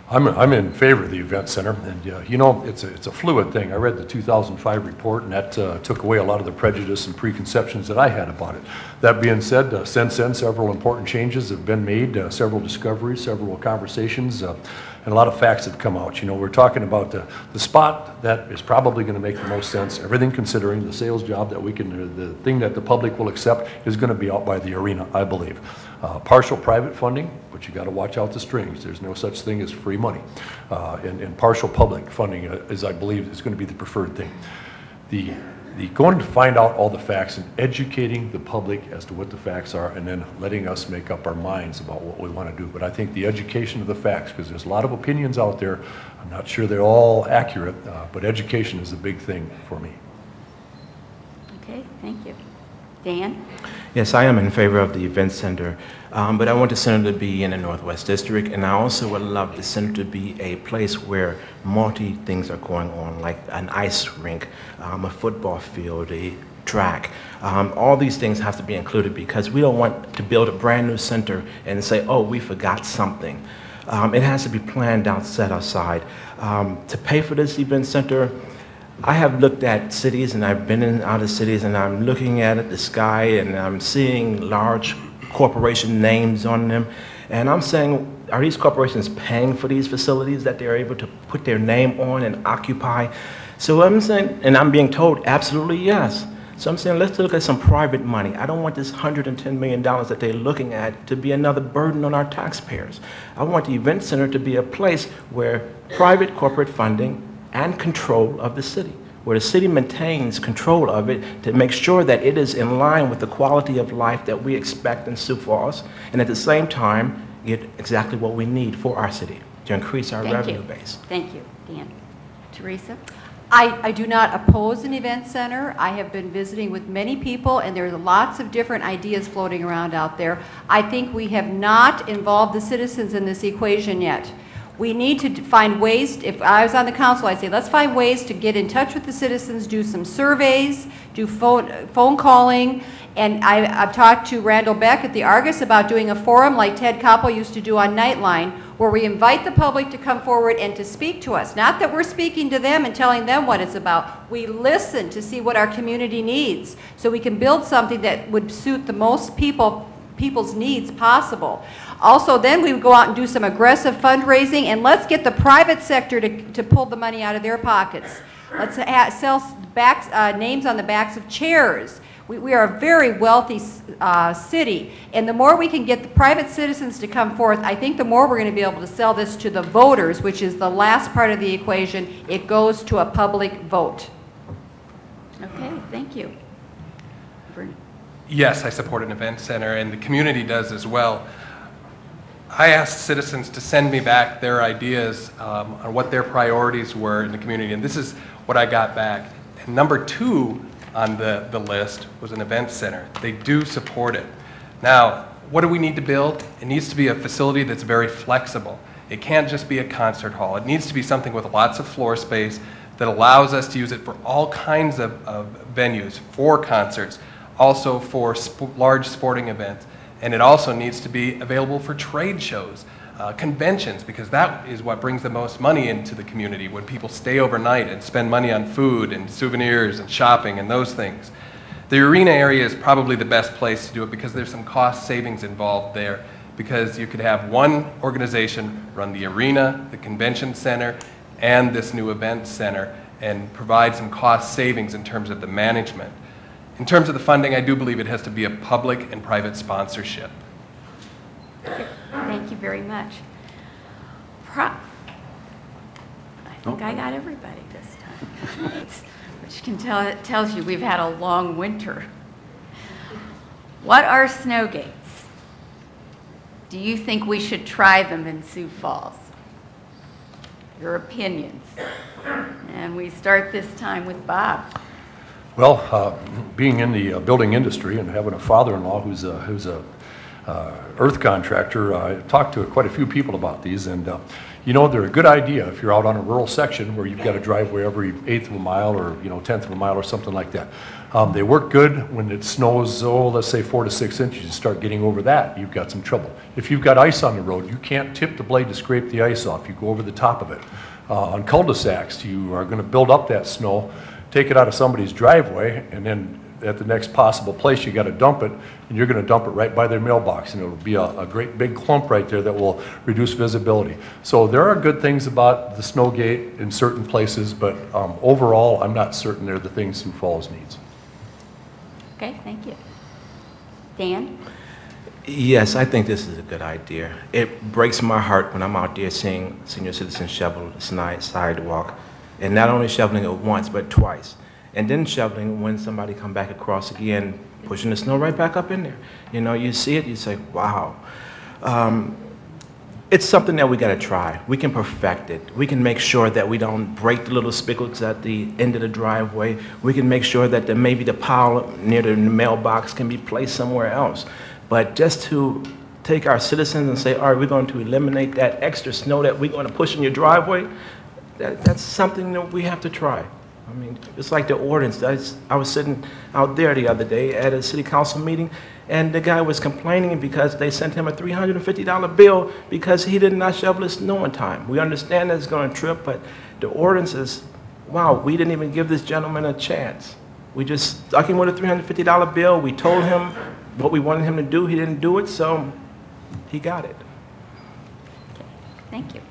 I'm in favor of the event center, and you know, it's a fluid thing. I read the 2005 report, and that took away a lot of the prejudice and preconceptions that I had about it. That being said, since then, several important changes have been made, several discoveries, several conversations, and a lot of facts have come out. You know, we're talking about the spot that is probably going to make the most sense, everything considering the sales job that we can, the thing that the public will accept is going to be out by the arena, I believe. Partial private funding, but you got to watch out the strings. There's no such thing as free money. And partial public funding is, I believe, is going to be the preferred thing. The going to find out all the facts and educating the public as to what the facts are, and then letting us make up our minds about what we want to do. But I think the education of the facts, because there's a lot of opinions out there, I'm not sure they're all accurate, but education is a big thing for me. Okay, thank you. Dan? Yes, I am in favor of the event center, but I want the center to be in the Northwest District, and I also would love the center to be a place where multi things are going on, like an ice rink, a football field, a track. All these things have to be included because we don't want to build a brand new center and say, oh, we forgot something. It has to be planned out, set aside. To pay for this event center, I have looked at cities, and I've been in other cities, and I'm looking at the sky, and I'm seeing large corporation names on them, and I'm saying, are these corporations paying for these facilities that they're able to put their name on and occupy? So I'm saying, and I'm being told, absolutely yes. So I'm saying, let's look at some private money. I don't want this $110 million that they're looking at to be another burden on our taxpayers. I want the event center to be a place where private corporate funding and control of the city, where the city maintains control of it to make sure that it is in line with the quality of life that we expect in Sioux Falls, and at the same time, get exactly what we need for our city to increase our revenue base. Thank you, Dan. Teresa? I do not oppose an event center. I have been visiting with many people, and there's lots of different ideas floating around out there. I think we have not involved the citizens in this equation yet. We need to find ways, if I was on the council, I'd say let's find ways to get in touch with the citizens, do some surveys, do phone calling, and I've talked to Randall Beck at the Argus about doing a forum like Ted Koppel used to do on Nightline, where we invite the public to come forward and to speak to us. Not that we're speaking to them and telling them what it's about. We listen to see what our community needs, so we can build something that would suit the most people's needs possible. Also, then we would go out and do some aggressive fundraising, and let's get the private sector to pull the money out of their pockets. Let's sell names on the backs of chairs. We are a very wealthy city, and the more we can get the private citizens to come forth, I think the more we're going to be able to sell this to the voters, which is the last part of the equation. It goes to a public vote. Okay, thank you. Vernon. Yes, I support an event center, and the community does as well. I asked citizens to send me back their ideas on what their priorities were in the community, and this is what I got back. And number 2 on the list was an event center. They do support it. Now, what do we need to build? It needs to be a facility that's very flexible. It can't just be a concert hall. It needs to be something with lots of floor space that allows us to use it for all kinds of venues, for concerts, also for large sporting events. And it also needs to be available for trade shows, conventions, because that is what brings the most money into the community, when people stay overnight and spend money on food and souvenirs and shopping and those things. The arena area is probably the best place to do it because there's some cost savings involved there, because you could have one organization run the arena, the convention center, and this new event center, and provide some cost savings in terms of the management. In terms of the funding, I do believe it has to be a public and private sponsorship. Thank you very much. I think I got everybody this time, which tells you we've had a long winter. What are snow gates? Do you think we should try them in Sioux Falls? Your opinions. And we start this time with Bob. Well, being in the building industry and having a father-in-law who's a earth contractor, I talked to quite a few people about these, and you know, they're a good idea if you're out on a rural section where you've got a driveway every 1/8 of a mile or 1/10 of a mile or something like that. They work good when it snows, let's say 4 to 6 inches. You start getting over that, you've got some trouble. If you've got ice on the road, you can't tip the blade to scrape the ice off. You go over the top of it. On cul-de-sacs, you are going to build up that snow, take it out of somebody's driveway, and then at the next possible place you got to dump it, and you're going to dump it right by their mailbox, and it'll be a great big clump right there that will reduce visibility. So there are good things about the snow gate in certain places, but overall I'm not certain they're the things Sioux Falls needs. Okay, thank you. Dan? Yes, I think this is a good idea. It breaks my heart when I'm out there seeing senior citizens shovel the sidewalk, and not only shoveling it once, but twice. And then shoveling when somebody come back across again, pushing the snow right back up in there. You know, you see it, you say, wow. It's something that we got to try. We can perfect it. We can make sure that we don't break the little spigots at the end of the driveway. We can make sure that maybe the pile near the mailbox can be placed somewhere else. But just to take our citizens and say, all right, we're going to eliminate that extra snow that we're going to push in your driveway, that's something that we have to try. I mean, it's like the ordinance. I was sitting out there the other day at a city council meeting, and the guy was complaining because they sent him a $350 bill because he did not shovel his snow in time. We understand that it's going to trip, but the ordinance is, wow, we didn't even give this gentleman a chance. We just stuck him with a $350 bill. We told him what we wanted him to do. He didn't do it, so he got it. Okay, thank you.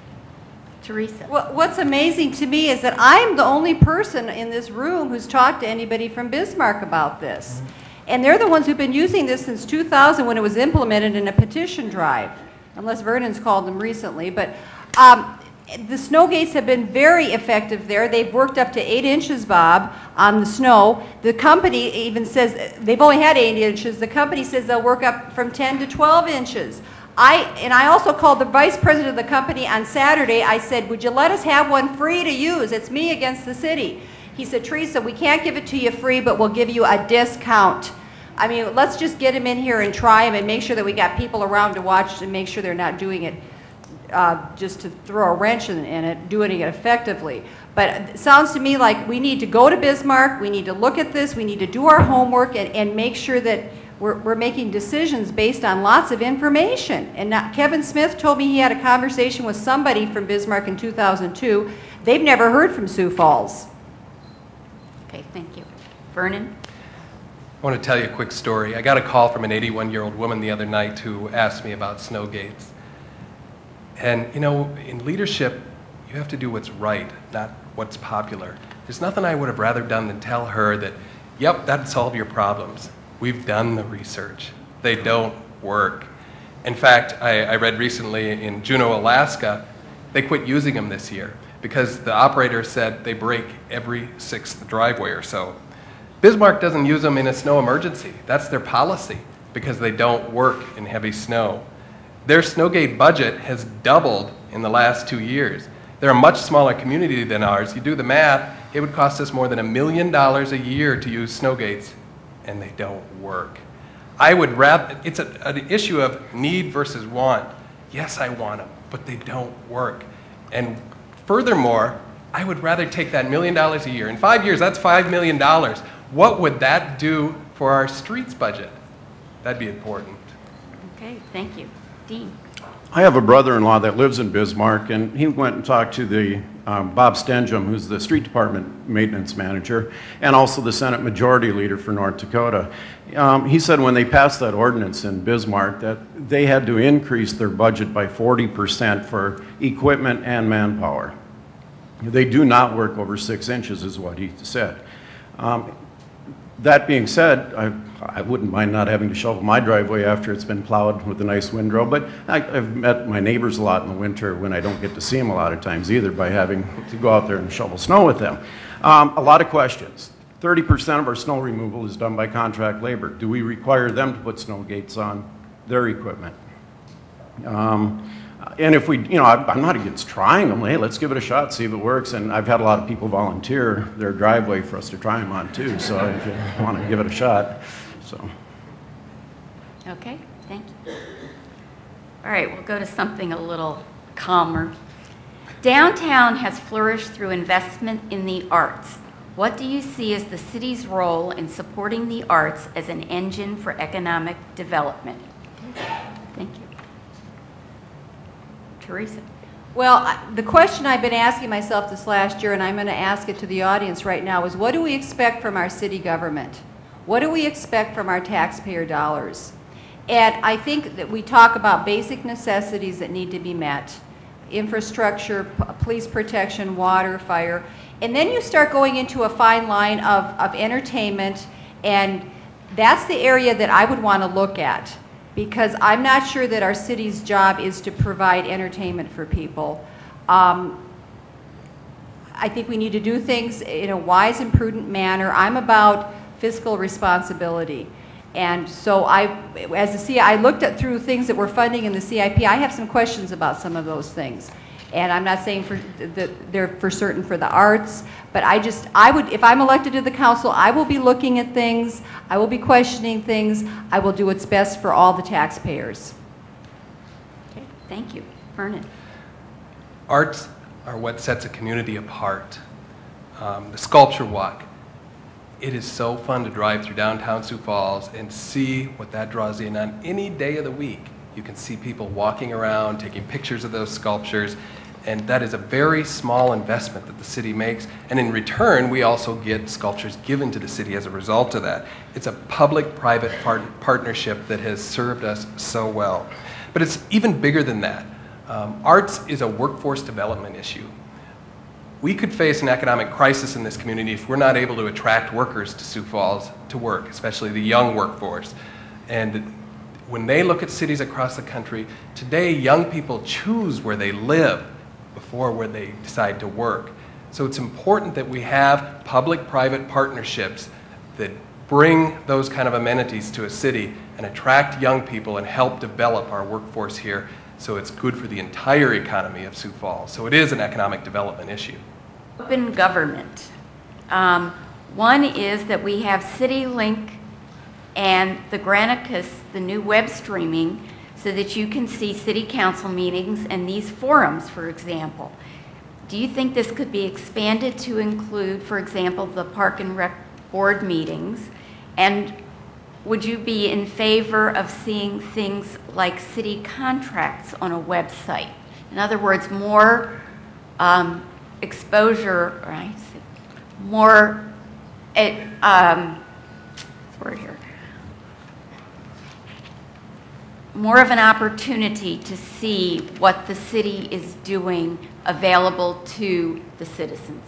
Teresa. Well, what's amazing to me is that I'm the only person in this room who's talked to anybody from Bismarck about this. And they're the ones who've been using this since 2000 when it was implemented in a petition drive, unless Vernon's called them recently. But the snow gates have been very effective there. They've worked up to 8 inches, Bob, on the snow. The company even says they've only had 8 inches. The company says they'll work up from 10 to 12 inches. I also called the vice president of the company on Saturday. I said, would you let us have one free to use? It's me against the city. He said, Teresa, we can't give it to you free, but we'll give you a discount. I mean, let's just get him in here and try him and make sure that we got people around to watch and make sure they're not doing it just to throw a wrench in it, doing it effectively. But it sounds to me like we need to go to Bismarck, we need to look at this, we need to do our homework and make sure that we're making decisions based on lots of information. And now, Kevin Smith told me he had a conversation with somebody from Bismarck in 2002. They've never heard from Sioux Falls. Okay, thank you. Vernon? I want to tell you a quick story. I got a call from an 81-year-old woman the other night who asked me about snow gates. And you know, in leadership, you have to do what's right, not what's popular. There's nothing I would have rather done than tell her that, yep, that'd solve your problems. We've done the research. They don't work. In fact, I read recently in Juneau, Alaska, they quit using them this year because the operator said they break every 6th driveway or so. Bismarck doesn't use them in a snow emergency. That's their policy because they don't work in heavy snow. Their snowgate budget has doubled in the last 2 years. They're a much smaller community than ours. You do the math, it would cost us more than $1 million a year to use snowgates, and they don't work. I would rather, it's an issue of need versus want. Yes, I want them, but they don't work. And furthermore, I would rather take that $1 million a year. In 5 years, that's $5 million. What would that do for our streets budget? That'd be important. Okay, thank you. Dean. I have a brother-in-law that lives in Bismarck, and he went and talked to the Bob Stenjum, who's the street department maintenance manager, and also the Senate Majority Leader for North Dakota. He said when they passed that ordinance in Bismarck that they had to increase their budget by 40% for equipment and manpower. They do not work over 6 inches, is what he said. That being said, I wouldn't mind not having to shovel my driveway after it's been plowed with a nice windrow, but I've met my neighbors a lot in the winter when I don't get to see them a lot of times either by having to go out there and shovel snow with them. A lot of questions. 30% of our snow removal is done by contract labor. Do we require them to put snow gates on their equipment? And if we, you know, I'm not against trying them. Hey, let's give it a shot, see if it works. And I've had a lot of people volunteer their driveway for us to try them on too. So if you want to give it a shot, so. Okay, thank you. All right, we'll go to something a little calmer. Downtown has flourished through investment in the arts. What do you see as the city's role in supporting the arts as an engine for economic development? Thank you. Theresa. Well, the question I've been asking myself this last year, and I'm going to ask it to the audience right now, is what do we expect from our city government? What do we expect from our taxpayer dollars? And I think that we talk about basic necessities that need to be met. Infrastructure, police protection, water, fire. And then you start going into a fine line of entertainment, and that's the area that I would want to look at, because I'm not sure that our city's job is to provide entertainment for people. I think we need to do things in a wise and prudent manner. I'm about fiscal responsibility. And so as the I looked through things that we're funding in the CIP. I have some questions about some of those things. And I'm not saying they're for certain for the arts, but I would, if I'm elected to the council, I will be looking at things, I will be questioning things, I will do what's best for all the taxpayers. Okay, thank you. Vernon. Arts are what sets a community apart. The sculpture walk. It is so fun to drive through downtown Sioux Falls and see what that draws in on any day of the week. You can see people walking around, taking pictures of those sculptures, and that is a very small investment that the city makes. And in return, we also get sculptures given to the city as a result of that. It's a public-private partnership that has served us so well. But it's even bigger than that. Arts is a workforce development issue. We could face an economic crisis in this community if we're not able to attract workers to Sioux Falls to work, especially the young workforce. And when they look at cities across the country, today young people choose where they live before where they decide to work. So it's important that we have public-private partnerships that bring those kind of amenities to a city and attract young people and help develop our workforce here so it's good for the entire economy of Sioux Falls. So it is an economic development issue. Open government. One is that we have CityLink and the Granicus, the new web streaming, so that you can see city council meetings and these forums, for example. Do you think this could be expanded to include, for example, the Park and Rec board meetings? And would you be in favor of seeing things like city contracts on a website? In other words, more exposure, right? More, word here. More of an opportunity to see what the city is doing available to the citizens.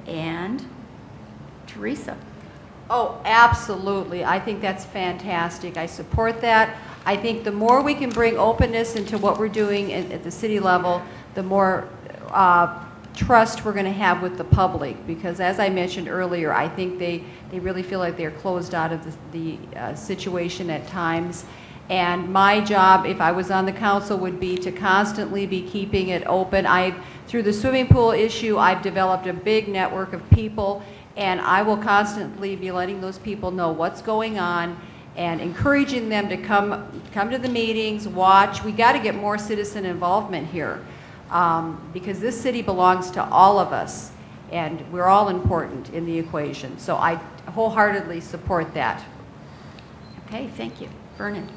And Theresa. Oh, absolutely. I think that's fantastic. I support that. I think the more we can bring openness into what we're doing at the city level, the more trust we're going to have with the public, because as I mentioned earlier, I think they really feel like they're closed out of the situation at times. And my job, if I was on the council, would be to constantly be keeping it open. Through the swimming pool issue, I've developed a big network of people, and I will constantly be letting those people know what's going on and encouraging them to come to the meetings, watch. We got to get more citizen involvement here, because this city belongs to all of us, and we're all important in the equation. So I wholeheartedly support that. Okay, thank you. Vernon.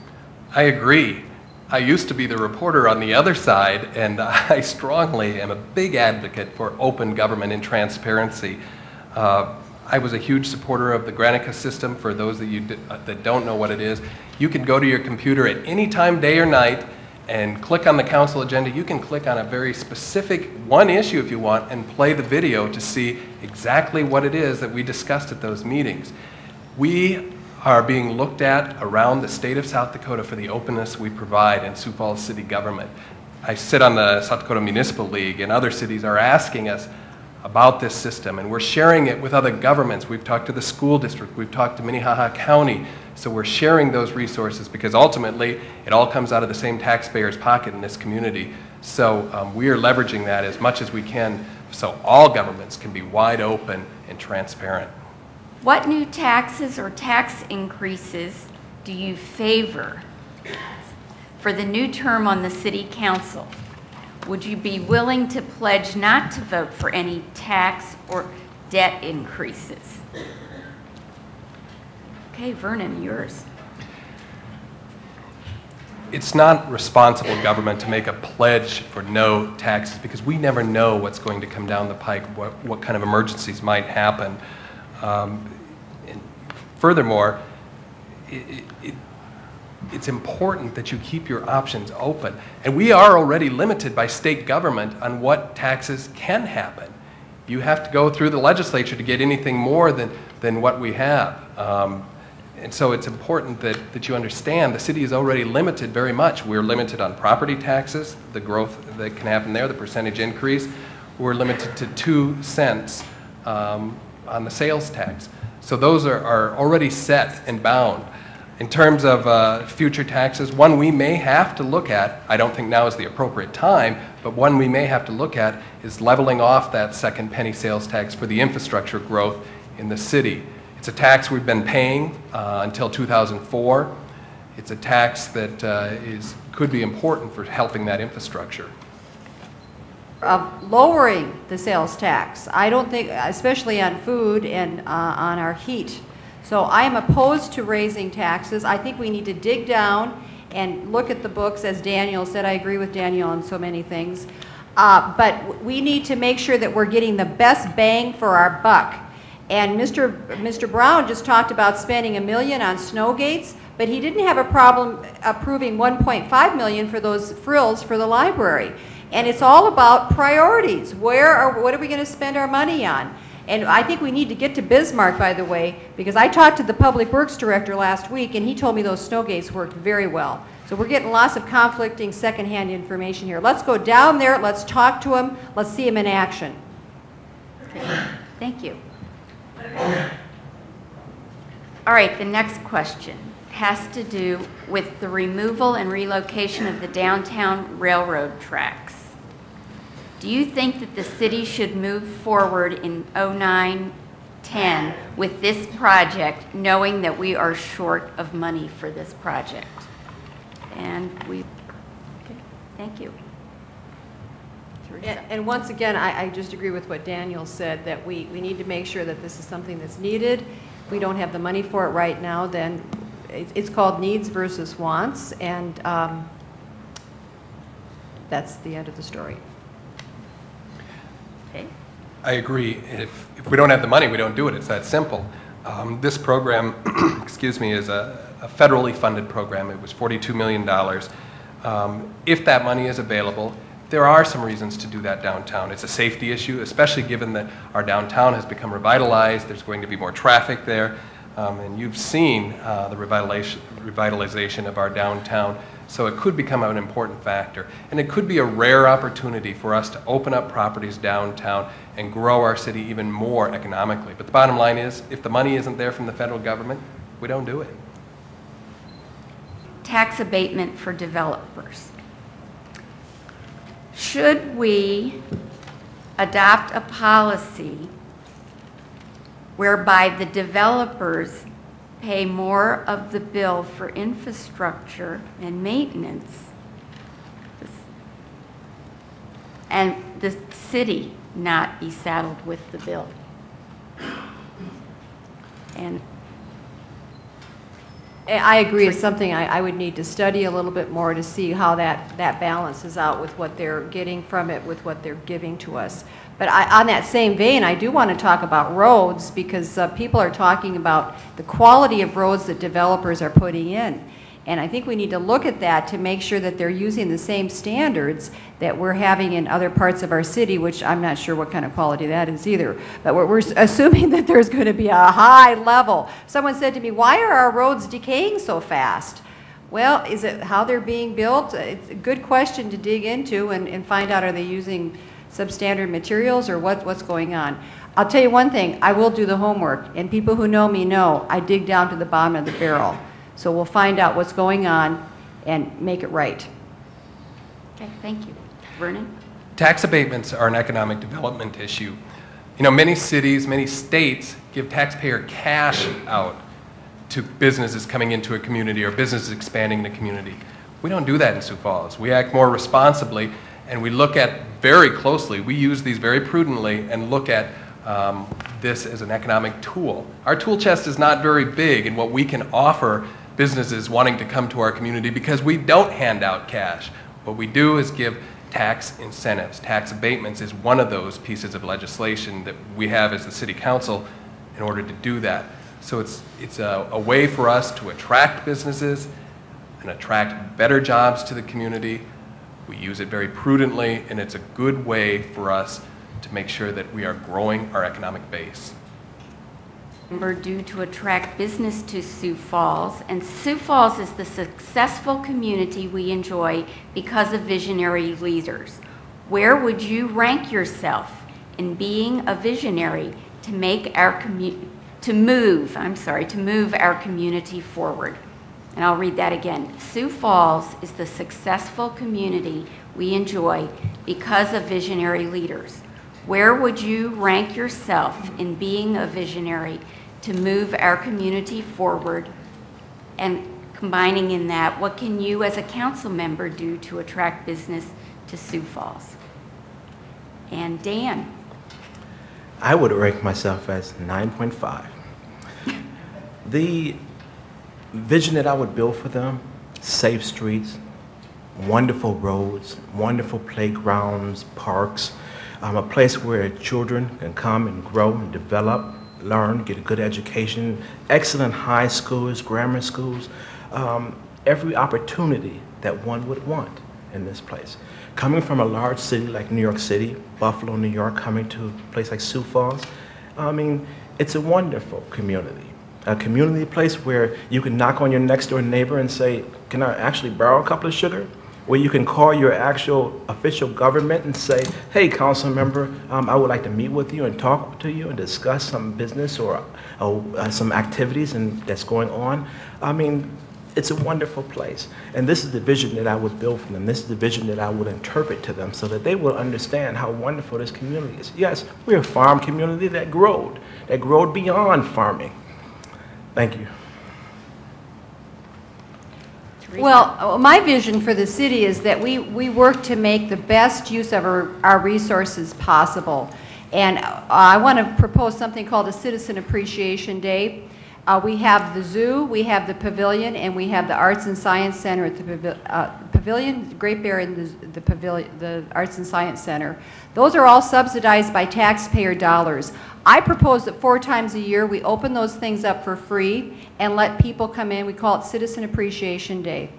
I agree. I used to be the reporter on the other side, and I strongly am a big advocate for open government and transparency. I was a huge supporter of the Granica system. For those that don't know what it is, you can go to your computer at any time, day or night, and click on the council agenda. You can click on a very specific one issue if you want and play the video to see exactly what it is that we discussed at those meetings. We are being looked at around the state of South Dakota for the openness we provide in Sioux Falls city government. I sit on the South Dakota Municipal League, and other cities are asking us about this system, and we're sharing it with other governments. We've talked to the school district, we've talked to Minnehaha County, so we're sharing those resources because ultimately it all comes out of the same taxpayer's pocket in this community. So we are leveraging that as much as we can so all governments can be wide open and transparent. What new taxes or tax increases do you favor for the new term on the City Council? Would you be willing to pledge not to vote for any tax or debt increases? Okay, Vernon, yours. It's not responsible government to make a pledge for no taxes because we never know what's going to come down the pike, what kind of emergencies might happen. And furthermore, it's important that you keep your options open. And we are already limited by state government on what taxes can happen. You have to go through the legislature to get anything more than what we have. And so it's important that you understand the city is already limited very much. We're limited on property taxes, the growth that can happen there, the percentage increase. We're limited to 2 cents on the sales tax. So those are already set and bound. In terms of future taxes, one we may have to look at, I don't think now is the appropriate time, but one we may have to look at is leveling off that second penny sales tax for the infrastructure growth in the city. It's a tax we've been paying until 2004. It's a tax that could be important for helping that infrastructure. Of lowering the sales tax. I don't think, especially on food and on our heat. So I am opposed to raising taxes. I think we need to dig down and look at the books, as Daniel said. I agree with Daniel on so many things. But we need to make sure that we're getting the best bang for our buck. And Mr. Brown just talked about spending $1 million on snow gates, but he didn't have a problem approving $1.5 million for those frills for the library. And it's all about priorities. What are we going to spend our money on? And I think we need to get to Bismarck, by the way, because I talked to the Public Works Director last week, and he told me those snow gates worked very well. So we're getting lots of conflicting secondhand information here. Let's go down there, let's talk to him, let's see him in action. Okay. Thank you. All right, the next question has to do with the removal and relocation of the downtown railroad tracks. Do you think that the city should move forward in 09-10 with this project, knowing that we are short of money for this project? And okay, thank you. And once again, I just agree with what Daniel said, that we need to make sure that this is something that's needed. If we don't have the money for it right now, then it's called needs versus wants, and that's the end of the story. Okay. I agree. If we don't have the money, we don't do it. It's that simple. This program, excuse me, is a federally funded program. It was $42 million. If that money is available, there are some reasons to do that downtown. It's a safety issue, especially given that our downtown has become revitalized. There's going to be more traffic there. And you've seen the revitalization of our downtown, so it could become an important factor. And it could be a rare opportunity for us to open up properties downtown and grow our city even more economically. But the bottom line is, if the money isn't there from the federal government, we don't do it. Tax abatement for developers. Should we adopt a policy whereby the developers pay more of the bill for infrastructure and maintenance, and the city not be saddled with the bill? And I agree, it's something I would need to study a little bit more to see how that balances out with what they're getting from it, with what they're giving to us. But on that same vein, I do want to talk about roads, because people are talking about the quality of roads that developers are putting in. And I think we need to look at that to make sure that they're using the same standards that we're having in other parts of our city, which I'm not sure what kind of quality that is either. But we're assuming that there's going to be a high level. Someone said to me, why are our roads decaying so fast? Well, is it how they're being built? It's a good question to dig into and find out, are they using substandard materials or what's going on? I'll tell you one thing, I will do the homework, and people who know me know I dig down to the bottom of the barrel. So we'll find out what's going on and make it right. Okay, thank you. Vernon? Tax abatements are an economic development issue. You know, many cities, many states give taxpayer cash out to businesses coming into a community or businesses expanding the community. We don't do that in Sioux Falls. We act more responsibly, and we look at very closely, we use these very prudently and look at this as an economic tool. Our tool chest is not very big in what we can offer businesses wanting to come to our community, because we don't hand out cash. What we do is give tax incentives. Tax abatements is one of those pieces of legislation that we have as the City Council in order to do that. So it's a way for us to attract businesses and attract better jobs to the community. We use it very prudently, and it's a good way for us to make sure that we are growing our economic base. Due to attract business to Sioux Falls, and Sioux Falls is the successful community we enjoy because of visionary leaders. Where would you rank yourself in being a visionary to make our to move our community forward? And I'll read that again. Sioux Falls is the successful community we enjoy because of visionary leaders. Where would you rank yourself in being a visionary to move our community forward? And combining in that, what can you as a council member do to attract business to Sioux Falls? And Dan? I would rank myself as 9.5. The vision that I would build for them: safe streets, wonderful roads, wonderful playgrounds, parks, a place where children can come and grow and develop, learn, get a good education, excellent high schools, grammar schools, every opportunity that one would want in this place. Coming from a large city like New York City, Buffalo, New York, coming to a place like Sioux Falls, I mean, it's a wonderful community. A community place where you can knock on your next door neighbor and say, can I actually borrow a couple of sugar? Where you can call your actual official government and say, hey, council member, I would like to meet with you and talk to you and discuss some business or some activities that's going on. I mean, it's a wonderful place. And this is the vision that I would build for them. This is the vision that I would interpret to them so that they will understand how wonderful this community is. Yes, we're a farm community that growed beyond farming. Thank you. Well, my vision for the city is that we work to make the best use of our resources possible. And I want to propose something called a Citizen Appreciation Day. We have the zoo, we have the pavilion, and we have the Arts and Science Center at the pavilion, Great Bear, and the Arts and Science Center. Those are all subsidized by taxpayer dollars. I propose that 4 times a year we open those things up for free and let people come in. We call it Citizen Appreciation Day.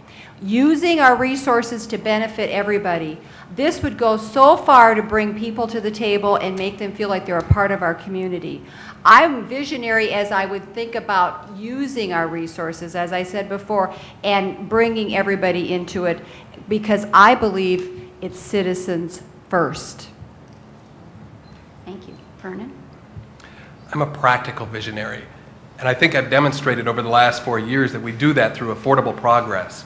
Using our resources to benefit everybody. This would go so far to bring people to the table and make them feel like they're a part of our community. I'm visionary as I would think about using our resources, as I said before, and bringing everybody into it, because I believe it's citizens first. Thank you. Vernon? I'm a practical visionary, and I think I've demonstrated over the last 4 years that we do that through affordable progress.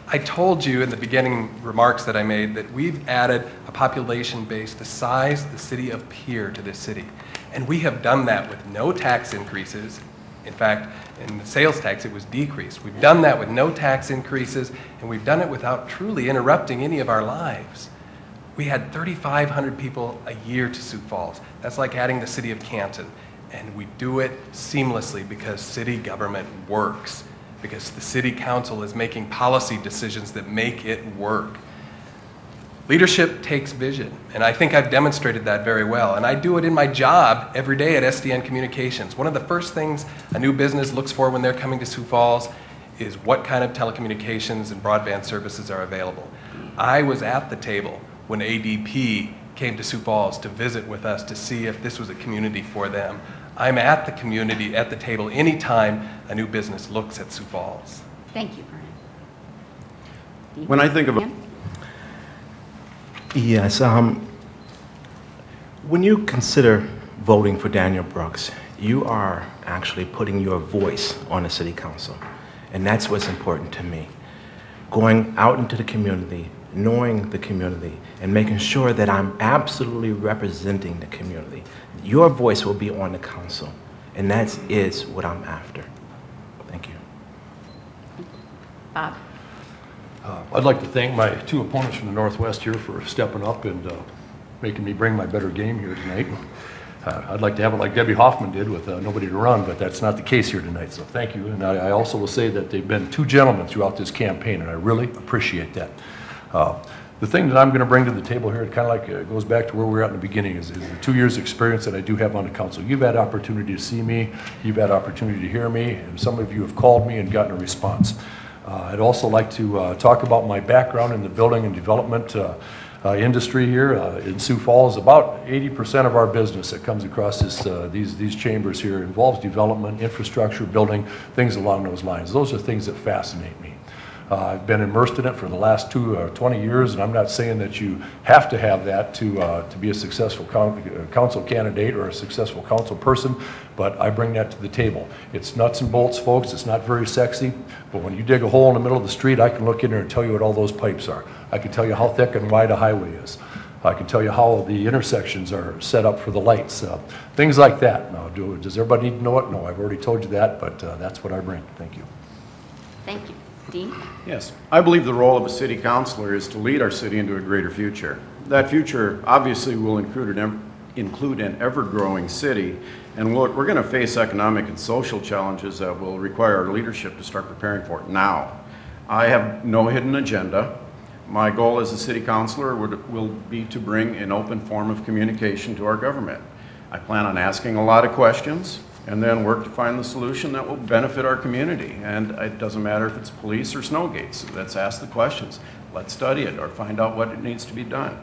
I told you in the beginning remarks that I made that we've added a population base the size of the city of Pierre to this city. And we have done that with no tax increases. In fact, in the sales tax, it was decreased. We've done that with no tax increases, and we've done it without truly interrupting any of our lives. We had 3,500 people a year to Sioux Falls. That's like adding the city of Canton. And we do it seamlessly because city government works, because the city council is making policy decisions that make it work. Leadership takes vision, and I think I've demonstrated that very well. And I do it in my job every day at SDN Communications. One of the first things a new business looks for when they're coming to Sioux Falls is what kind of telecommunications and broadband services are available. I was at the table when ADP came to Sioux Falls to visit with us to see if this was a community for them. I'm at the community, at the table, anytime a new business looks at Sioux Falls. Thank you, Vernon. When I think of Yes, when you consider voting for Daniel Brooks, you are actually putting your voice on the city council, and that's what's important to me. Going out into the community, knowing the community, and making sure that I'm absolutely representing the community. Your voice will be on the council, and that is what I'm after. Thank you. Bob? I'd like to thank my 2 opponents from the Northwest here for stepping up and making me bring my better game here tonight. I'd like to have it like Debbie Hoffman did with nobody to run, but that's not the case here tonight, so thank you. And I also will say that they've been 2 gentlemen throughout this campaign, and I really appreciate that. The thing that I'm going to bring to the table here, it kind of like goes back to where we were at in the beginning, is the 2 years experience that I do have on the council. You've had opportunity to see me, you've had opportunity to hear me, and some of you have called me and gotten a response. I'd also like to talk about my background in the building and development industry here in Sioux Falls. About 80% of our business that comes across these chambers here involves development, infrastructure, building, things along those lines. Those are things that fascinate me. I've been immersed in it for the last 20 years, and I'm not saying that you have to have that to be a successful council candidate or a successful council person, but I bring that to the table. It's nuts and bolts, folks. It's not very sexy, but when you dig a hole in the middle of the street, I can look in there and tell you what all those pipes are. I can tell you how thick and wide a highway is. I can tell you how the intersections are set up for the lights, things like that. Now, does everybody need to know it? No, I've already told you that, but that's what I bring. Thank you. Thank you. Dean? Yes. I believe the role of a city councilor is to lead our city into a greater future. That future obviously will include an ever-growing city, and we're going to face economic and social challenges that will require our leadership to start preparing for it now. I have no hidden agenda. My goal as a city councilor will be to bring an open form of communication to our government. I plan on asking a lot of questions and then work to find the solution that will benefit our community. And it doesn't matter if it's police or snow gates. Let's ask the questions. Let's study it or find out what it needs to be done.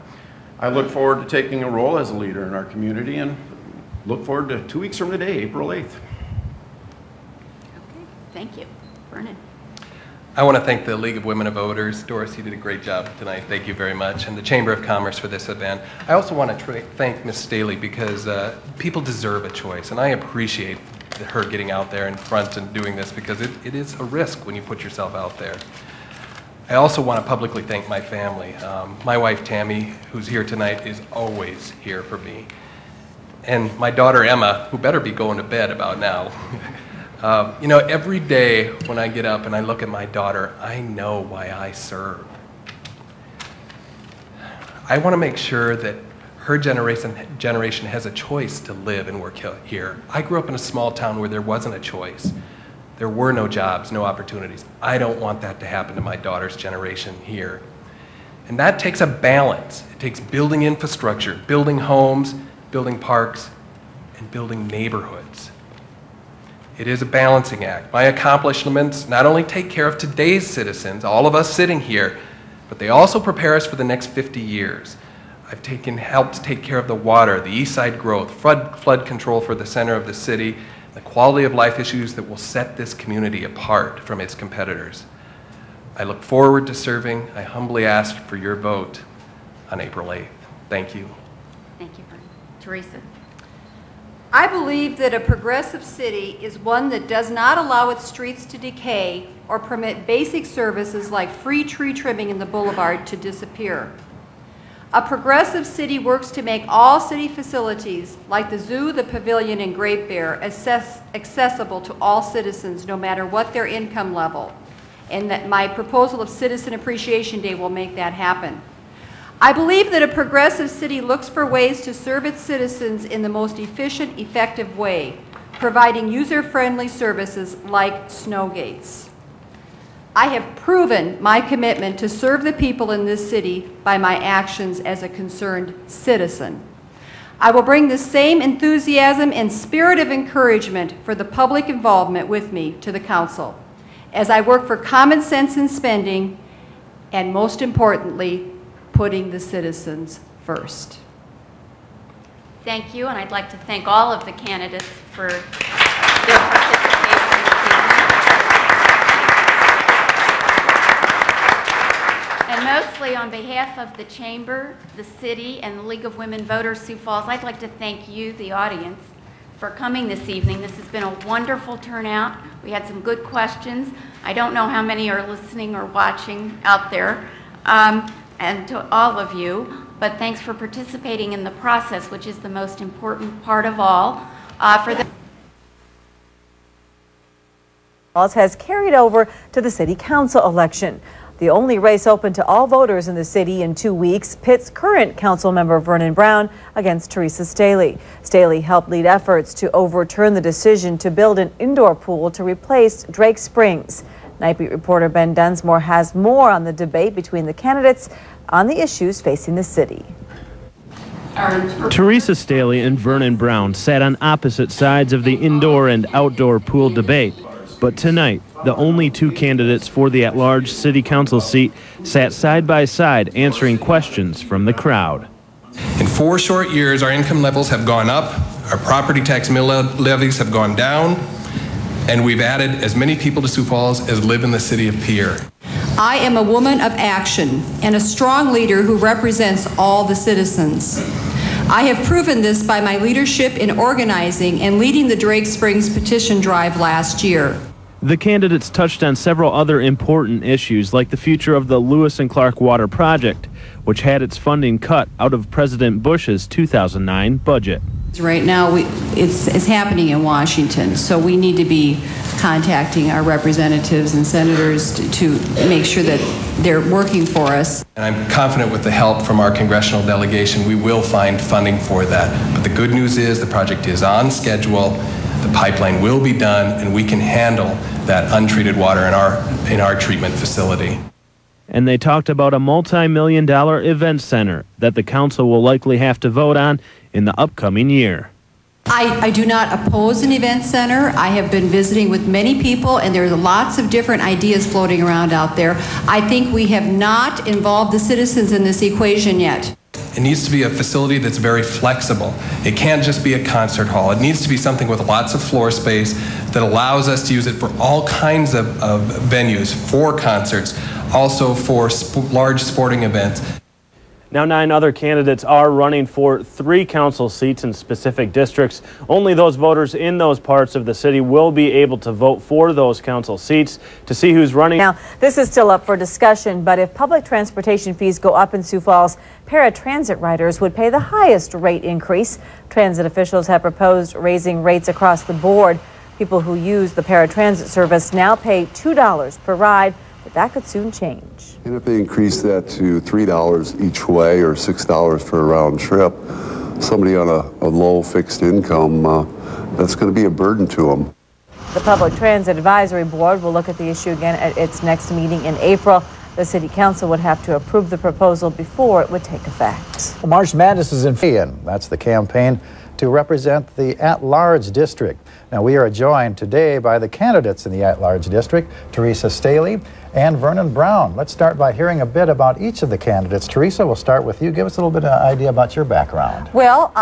I look forward to taking a role as a leader in our community and look forward to 2 weeks from today, April 8th. Okay, thank you. Vernon? I want to thank the League of Women Voters. Doris, you did a great job tonight. Thank you very much. And the Chamber of Commerce for this event. I also want to thank Ms. Stehly because people deserve a choice. And I appreciate her getting out there in front and doing this because it is a risk when you put yourself out there. I also want to publicly thank my family. My wife, Tammy, who's here tonight, is always here for me. And my daughter, Emma, who better be going to bed about now. You know, every day when I get up and I look at my daughter, I know why I serve. I want to make sure that her generation has a choice to live and work here. I grew up in a small town where there wasn't a choice. There were no jobs, no opportunities. I don't want that to happen to my daughter's generation here. And that takes a balance. It takes building infrastructure, building homes, building parks, and building neighborhoods. It is a balancing act. My accomplishments not only take care of today's citizens, all of us sitting here, but they also prepare us for the next 50 years. I've helped take care of the water, the east side growth, flood control for the center of the city, the quality of life issues that will set this community apart from its competitors. I look forward to serving. I humbly ask for your vote on April 8th. Thank you. Thank you, Vernon. Teresa. I believe that a progressive city is one that does not allow its streets to decay or permit basic services like free tree trimming in the boulevard to disappear. A progressive city works to make all city facilities, like the zoo, the pavilion, and Great Bear, accessible to all citizens, no matter what their income level. And that my proposal of Citizen Appreciation Day will make that happen. I believe that a progressive city looks for ways to serve its citizens in the most efficient, effective way, providing user-friendly services like snow gates. I have proven my commitment to serve the people in this city by my actions as a concerned citizen. I will bring the same enthusiasm and spirit of encouragement for the public involvement with me to the council as I work for common sense in spending and, most importantly, putting the citizens first. Thank you, and I'd like to thank all of the candidates for their participation this evening. And mostly on behalf of the Chamber, the City, and the League of Women Voters Sioux Falls, I'd like to thank you, the audience, for coming this evening. This has been a wonderful turnout. We had some good questions. I don't know how many are listening or watching out there. And to all of you, but thanks for participating in the process, which is the most important part of all. Has carried over to the city council election. The only race open to all voters in the city in 2 weeks pits current council member Vernon Brown against Teresa Stehly. Stehly helped lead efforts to overturn the decision to build an indoor pool to replace Drake Springs. Night Beat reporter Ben Dunsmore has more on the debate between the candidates on the issues facing the city. Teresa Stehly and Vernon Brown sat on opposite sides of the indoor and outdoor pool debate. But tonight, the only two candidates for the at-large city council seat sat side by side answering questions from the crowd. In 4 short years, our income levels have gone up, our property tax mill levies have gone down, and we've added as many people to Sioux Falls as live in the city of Pierre. I am a woman of action and a strong leader who represents all the citizens. I have proven this by my leadership in organizing and leading the Drake Springs petition drive last year. The candidates touched on several other important issues, like the future of the Lewis and Clark Water Project, which had its funding cut out of President Bush's 2009 budget. Right now, it's happening in Washington, so we need to be contacting our representatives and senators to make sure that they're working for us. And I'm confident with the help from our congressional delegation, we will find funding for that. But the good news is the project is on schedule, the pipeline will be done, and we can handle that untreated water in our treatment facility. And they talked about a multi-million-dollar event center that the council will likely have to vote on in the upcoming year. I do not oppose an event center. I have been visiting with many people, and there's lots of different ideas floating around out there. I think we have not involved the citizens in this equation yet. It needs to be a facility that's very flexible. It can't just be a concert hall. It needs to be something with lots of floor space that allows us to use it for all kinds of venues, for concerts, also for large sporting events. Now 9 other candidates are running for 3 council seats in specific districts. Only those voters in those parts of the city will be able to vote for those council seats. To see who's running. Now, this is still up for discussion, but if public transportation fees go up in Sioux Falls, paratransit riders would pay the highest rate increase. Transit officials have proposed raising rates across the board. People who use the paratransit service now pay $2 per ride, but that could soon change. And if they increase that to $3 each way or $6 for a round trip, somebody on a low fixed income, that's going to be a burden to them. The Public Transit Advisory Board will look at the issue again at its next meeting in April. The City Council would have to approve the proposal before it would take effect. Well, March Madness is in. That's the campaign to represent the at-large district. Now, we are joined today by the candidates in the at-large district, THERESA Stehly and Vernon Brown. Let's start by hearing a bit about each of the candidates. THERESA, we'll start with you. Give us a little bit of an idea about your background. Well,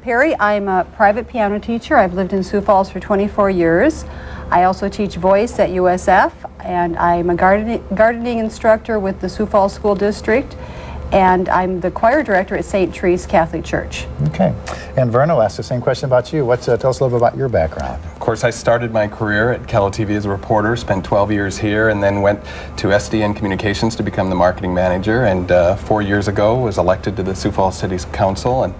Perry, I'm a private piano teacher. I've lived in Sioux Falls for 24 years. I also teach voice at USF, and I'm a gardening instructor with the Sioux Falls School District, and I'm the choir director at St. Therese Catholic Church. Okay. And Vernon, I'll ask the same question about you. Tell us a little bit about your background. Of course, I started my career at Kelo TV as a reporter, spent 12 years here, and then went to SDN Communications to become the marketing manager, and 4 years ago was elected to the Sioux Falls City Council, and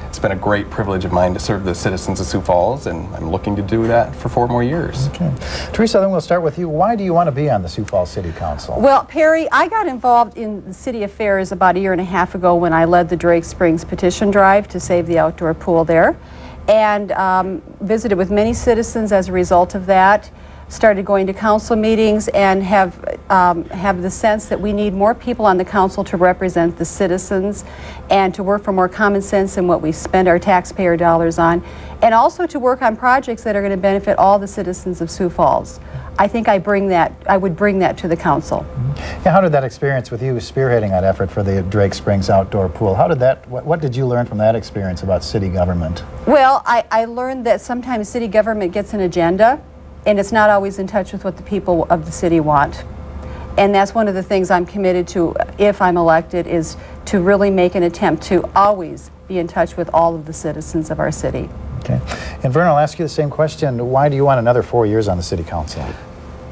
it's been a great privilege of mine to serve the citizens of Sioux Falls, and I'm looking to do that for 4 more years. Okay. THERESA, then we'll start with you. Why do you want to be on the Sioux Falls City Council? Well, Perry, I got involved in the city affairs about 1.5 years ago when I led the Drake Springs petition drive to save the outdoor pool there, and visited with many citizens as a result of that. Started going to council meetings and have the sense that we need more people on the council to represent the citizens and to work for more common sense in what we spend our taxpayer dollars on, and also to work on projects that are going to benefit all the citizens of Sioux Falls. I think I would bring that to the council. Yeah, how did that experience with you spearheading that effort for the Drake Springs outdoor pool? How did that, what did you learn from that experience about city government? Well, I learned that sometimes city government gets an agenda, and it's not always in touch with what the people of the city want. And that's one of the things I'm committed to, if I'm elected, is to really make an attempt to always be in touch with all of the citizens of our city. Okay. And Vernon, I'll ask you the same question. Why do you want another 4 years on the city council?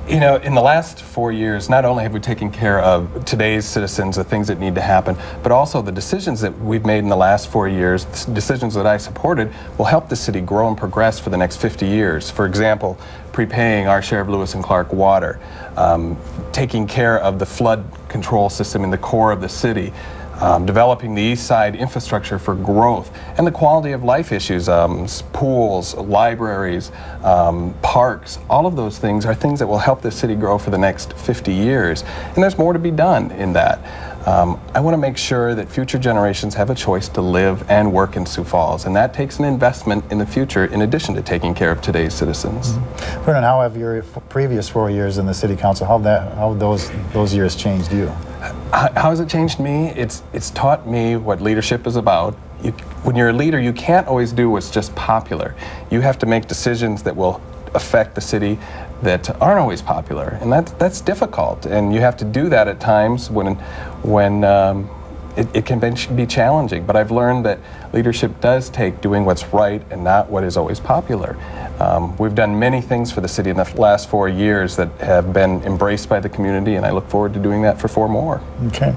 You know, in the last 4 years, not only have we taken care of today's citizens, the things that need to happen, but also the decisions that we've made in the last 4 years, the decisions that I supported, will help the city grow and progress for the next 50 years. For example, prepaying our share of Lewis and Clark water, taking care of the flood control system in the core of the city, developing the east side infrastructure for growth, and the quality of life issues, pools, libraries, parks, all of those things are things that will help the city grow for the next 50 years. And there's more to be done in that. I want to make sure that future generations have a choice to live and work in Sioux Falls, and that takes an investment in the future in addition to taking care of today's citizens. Mm-hmm. Vernon, how have your previous 4 years in the city council, how those years changed you? How has it changed me? It's taught me what leadership is about. When you're a leader, you can't always do what's just popular. You have to make decisions that will affect the city that aren't always popular, and that's difficult. And you have to do that at times when it can be challenging. But I've learned that leadership does take doing what's right and not what is always popular. We've done many things for the city in the last 4 years that have been embraced by the community, and I look forward to doing that for 4 more. Okay.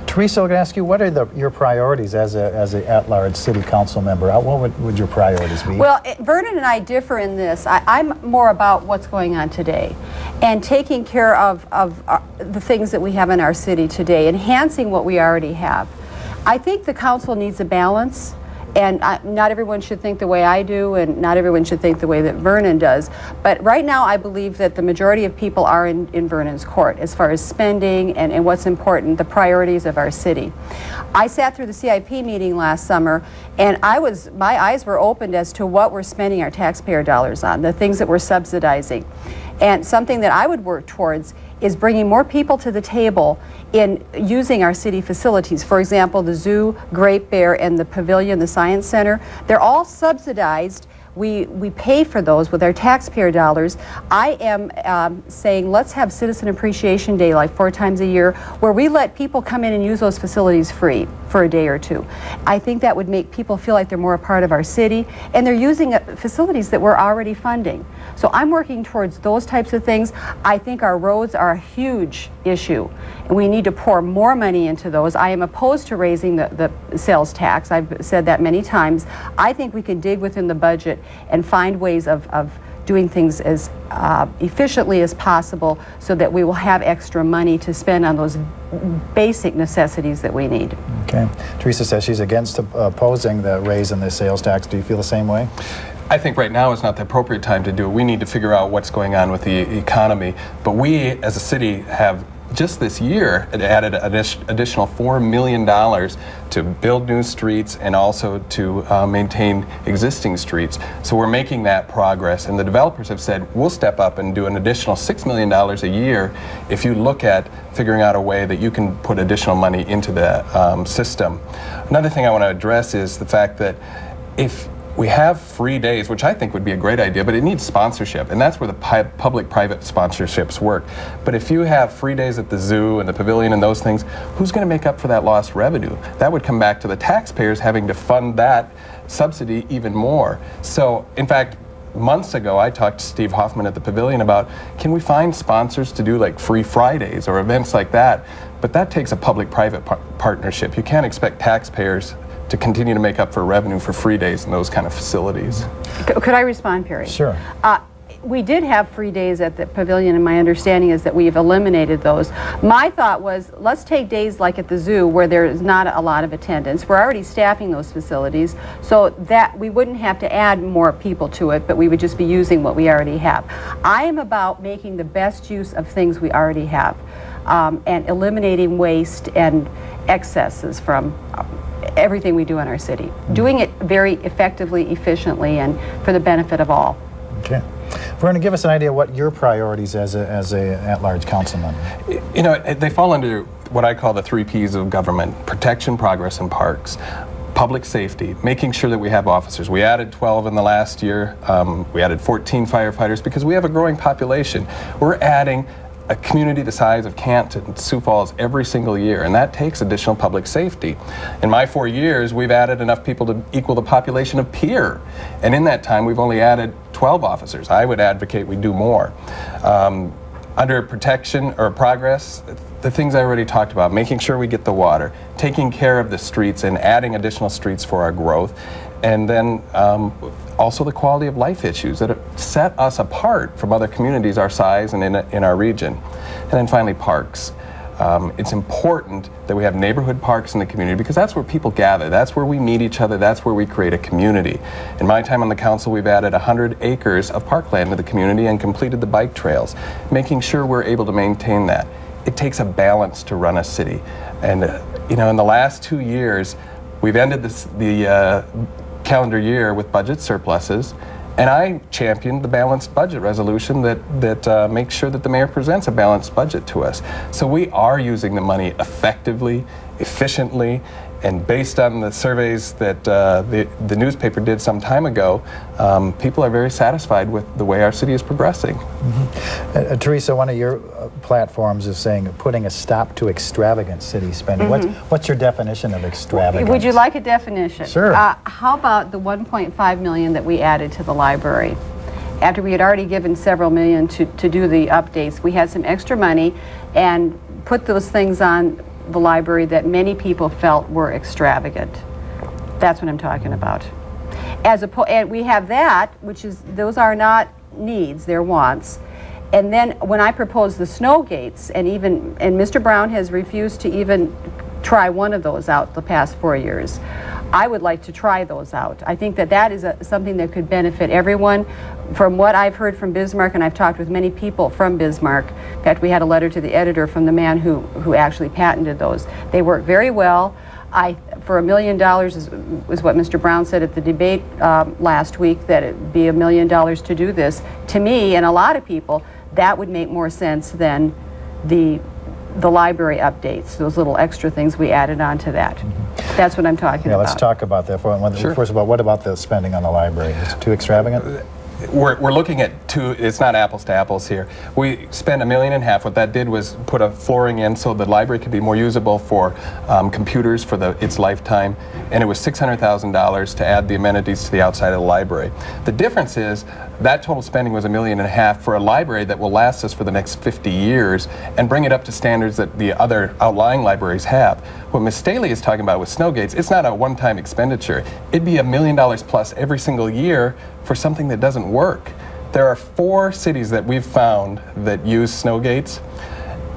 THERESA, I'm going to ask you, what are your priorities as an at-large city council member? What would your priorities be? Well, Vernon and I differ in this. I'm more about what's going on today and taking care of the things that we have in our city today, enhancing what we already have. I think the council needs a balance. And not everyone should think the way I do, and not everyone should think the way that Vernon does. But right now, I believe that the majority of people are in Vernon's court as far as spending and what's important, the priorities of our city. I sat through the CIP meeting last summer, and my eyes were opened as to what we're spending our taxpayer dollars on, the things that we're subsidizing. And something that I would work towards is bringing more people to the table in using our city facilities. For example, the zoo, Great Bear, and the pavilion, the science center, they're all subsidized. We pay for those with our taxpayer dollars. I am saying let's have Citizen Appreciation Day like 4 times a year where we let people come in and use those facilities free for a day or 2. I think that would make people feel like they're more a part of our city, and they're using facilities that we're already funding. So I'm working towards those types of things. I think our roads are a huge issue, and we need to pour more money into those. I am opposed to raising the sales tax. I've said that many times. I think we can dig within the budget and find ways of doing things as efficiently as possible so that we will have extra money to spend on those basic necessities that we need. Okay. THERESA says she's against opposing the raise in the sales tax. Do you feel the same way? I think right now is not the appropriate time to do it. We need to figure out what's going on with the economy. But we, as a city, have just this year, it added an additional $4 million to build new streets and also to maintain existing streets. So we're making that progress, and the developers have said, we'll step up and do an additional $6 million a year if you look at figuring out a way that you can put additional money into the system. Another thing I want to address is the fact that if we have free days, which I think would be a great idea, but it needs sponsorship, and that's where the public-private sponsorships work. But if you have free days at the zoo and the pavilion and those things, who's going to make up for that lost revenue? That would come back to the taxpayers having to fund that subsidy even more. So, in fact, months ago, I talked to Steve Hoffman at the pavilion about, can we find sponsors to do like free Fridays or events like that? But that takes a public-private partnership. You can't expect taxpayers to continue to make up for revenue for free days in those kind of facilities. Could I respond, Perry? Sure. We did have free days at the pavilion, and my understanding is that we've eliminated those. My thought was, let's take days like at the zoo where there is not a lot of attendance. We're already staffing those facilities, so that we wouldn't have to add more people to it, but we would just be using what we already have. I am about making the best use of things we already have, and eliminating waste and excesses from everything we do in our city. Doing it very effectively, efficiently, and for the benefit of all. Okay. Vernon, give us an idea what your priorities as a at-large councilman. You know, they fall under what I call the 3 Ps of government: protection, progress, and parks. Public safety, making sure that we have officers. We added 12 in the last year. We added 14 firefighters because we have a growing population. We're adding a community the size of Canton, Sioux Falls every single year, and that takes additional public safety. In my 4 years, we've added enough people to equal the population of Pierre, and in that time, we've only added 12 officers. I would advocate we do more. Under protection or progress, the things I already talked about, making sure we get the water, taking care of the streets and adding additional streets for our growth, and then also the quality of life issues that set us apart from other communities our size and in our region. And then finally, parks. It's important that we have neighborhood parks in the community because that's where people gather, that's where we meet each other, that's where we create a community. In my time on the council, we've added 100 acres of parkland to the community and completed the bike trails, making sure we're able to maintain that. It takes a balance to run a city. And you know, in the last 2 years, we've ended the calendar year with budget surpluses, and I championed the balanced budget resolution that makes sure that the mayor presents a balanced budget to us. So we are using the money effectively, efficiently, and based on the surveys that the newspaper did some time ago, people are very satisfied with the way our city is progressing. Mm-hmm. Theresa, one of your platforms is saying putting a stop to extravagant city spending. Mm-hmm. What's your definition of extravagant? Would you like a definition? Sure. How about the $1.5 million that we added to the library? After we had already given several million to do the updates, we had some extra money and put those things on the library that many people felt were extravagant. That's what I'm talking about. And we have that, which is, those are not needs, they're wants. And then when I proposed the snow gates, and Mr. Brown has refused to even try one of those out the past 4 years. I would like to try those out. I think that is something that could benefit everyone. From what I've heard from Bismarck, and I've talked with many people from Bismarck, in fact, we had a letter to the editor from the man who actually patented those. They work very well. For $1 million is what Mr. Brown said at the debate last week, that it would be $1 million to do this. To me, and a lot of people, that would make more sense than the library updates, those little extra things we added on to that. Mm-hmm. That's what I'm talking about. Let's talk about that. Sure. First of all, what about the spending on the library? Is it too extravagant? We're looking at it's not apples to apples here. We spent $1.5 million. What that did was put a flooring in so the library could be more usable for computers for its lifetime, and it was $600,000 to add the amenities to the outside of the library. The difference is that total spending was $1.5 million for a library that will last us for the next 50 years and bring it up to standards that the other outlying libraries have. What Ms. Stehly is talking about with Snowgates, it's not a one-time expenditure. It'd be $1 million plus every single year for something that doesn't work. There are 4 cities that we've found that use Snowgates.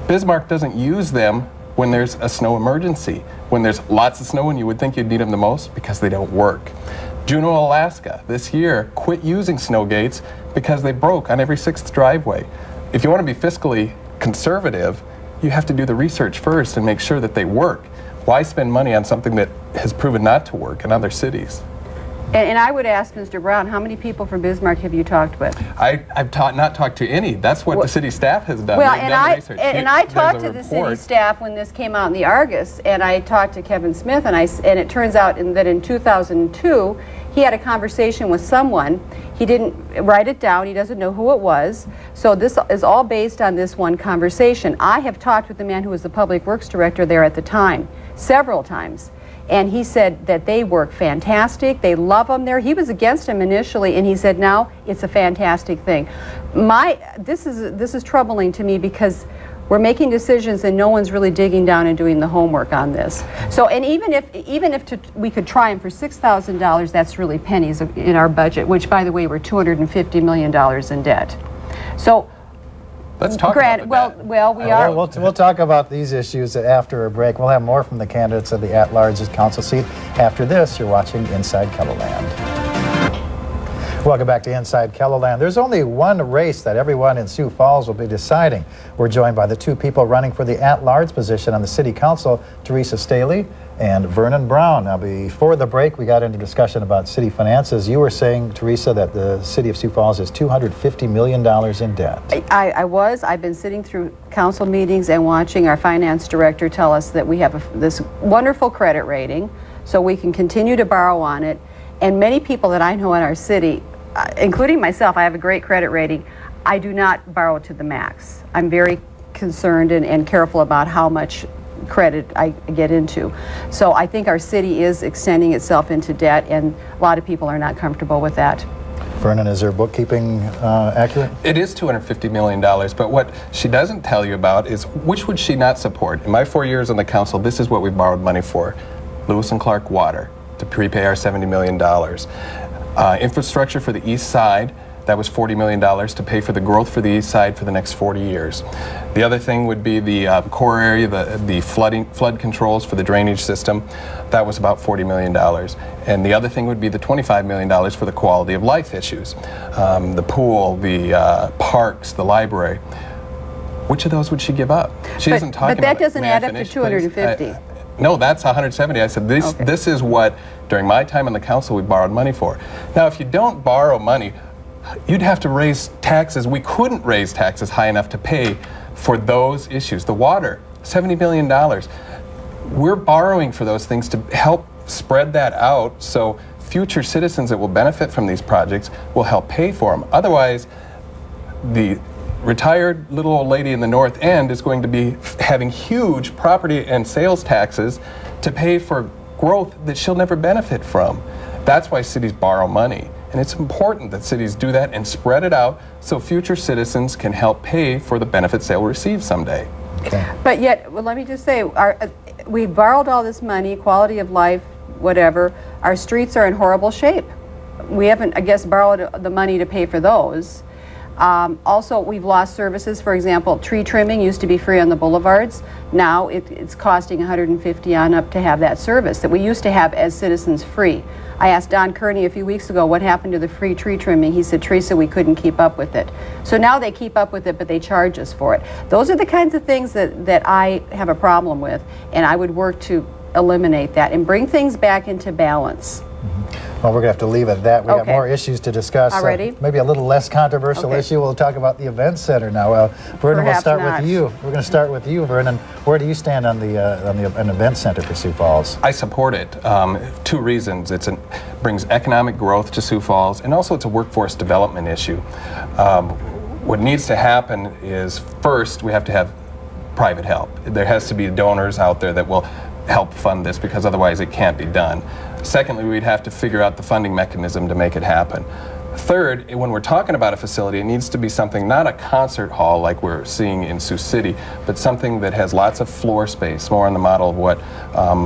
Bismarck doesn't use them when there's a snow emergency, when there's lots of snow and you would think you'd need them the most, because they don't work. Juneau, Alaska, this year, quit using Snowgates because they broke on every 6th driveway. If you want to be fiscally conservative, you have to do the research first and make sure that they work. Why spend money on something that has proven not to work in other cities? And I would ask Mr. Brown, how many people from Bismarck have you talked with? I've not talked to any. That's what the city staff has done. Well, They've done the research. and I talked to the city report. staff when this came out in the Argus, and I talked to Kevin Smith, and it turns out that in 2002, he had a conversation with someone. He didn't write it down. He doesn't know who it was. So this is all based on this one conversation. I have talked with the man who was the public works director there at the time, several times. And he said that they work fantastic. They love them there. He was against him initially, and he said now it's a fantastic thing. This is troubling to me because we're making decisions and no one's really digging down and doing the homework on this. So, and even if we could try them for $6,000, that's really pennies in our budget, which, by the way, we're $250 million in debt. So. Let's talk about that. Well, we are. We'll talk about these issues after a break. We'll have more from the candidates of the at-large council seat. After this, you're watching Inside KELOLAND. Welcome back to Inside KELOLAND. There's only one race that everyone in Sioux Falls will be deciding. We're joined by the two people running for the at-large position on the city council, THERESA Stehly and Vernon Brown. Now, before the break, we got into discussion about city finances. You were saying, THERESA, that the city of Sioux Falls is $250 million in debt. I've been sitting through council meetings and watching our finance director tell us that we have this wonderful credit rating, so we can continue to borrow on it. And many people that I know in our city, including myself, I have a great credit rating. I do not borrow to the max. I'm very concerned and careful about how much credit I get into. So I think our city is extending itself into debt, and a lot of people are not comfortable with that. Vernon, is their bookkeeping accurate? It is $250 million, but what she doesn't tell you about is which would she not support. In my 4 years on the council, this is what we borrowed money for. Lewis and Clark Water, to prepay our $70 million. Infrastructure for the east side, that was $40 million to pay for the growth for the east side for the next 40 years. The other thing would be the core area, the flood controls for the drainage system. That was about $40 million. And the other thing would be the $25 million for the quality of life issues. The pool, the parks, the library. Which of those would she give up? She isn't talking about. But that doesn't add up to 250. No, that's 170. I said this is what, during my time on the council, we borrowed money for. Now, if you don't borrow money, you'd have to raise taxes. We couldn't raise taxes high enough to pay for those issues. The water, $70 million. We're borrowing for those things to help spread that out so future citizens that will benefit from these projects will help pay for them. Otherwise, the retired little old lady in the north end is going to be having huge property and sales taxes to pay for growth that she'll never benefit from. That's why cities borrow money. And it's important that cities do that and spread it out so future citizens can help pay for the benefits they'll receive someday. Okay. But yet, well, let me just say, we borrowed all this money, quality of life, whatever. Our streets are in horrible shape. We haven't, I guess, borrowed the money to pay for those. Also, we've lost services. For example, tree trimming used to be free on the boulevards. Now it's costing $150 on up to have that service that we used to have as citizens free. I asked Don Kearney a few weeks ago what happened to the free tree trimming. He said, Teresa, we couldn't keep up with it. So now they keep up with it, but they charge us for it. Those are the kinds of things that I have a problem with, and I would work to eliminate that and bring things back into balance. Well, we're going to have to leave it at that. We have more issues to discuss. Already? Maybe a little less controversial issue. We'll talk about the event center now. Vernon, we'll start with you. We're going to start with you, Vernon. Where do you stand on an event center for Sioux Falls? I support it. 2 reasons. It brings economic growth to Sioux Falls, and also it's a workforce development issue. What needs to happen is, first, we have to have private help. There has to be donors out there that will help fund this, because otherwise it can't be done. Secondly, we'd have to figure out the funding mechanism to make it happen. Third, when we're talking about a facility, it needs to be something, not a concert hall like we're seeing in Sioux City, but something that has lots of floor space, more on the model of what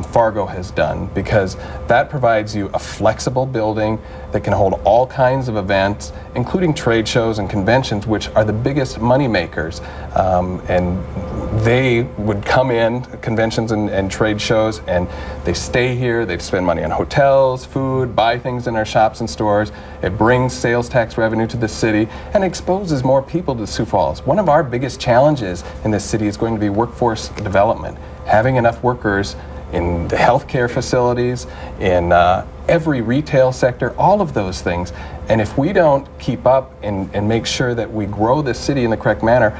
Fargo has done, because that provides you a flexible building that can hold all kinds of events, including trade shows and conventions, which are the biggest money makers. And they would come in, conventions and trade shows, and they stay here, they spend money on hotels, food, buy things in our shops and stores. It brings sales tax revenue to the city and exposes more people to Sioux Falls. One of our biggest challenges in this city is going to be workforce development, having enough workers in the healthcare facilities, in every retail sector, all of those things. And if we don't keep up and make sure that we grow this city in the correct manner,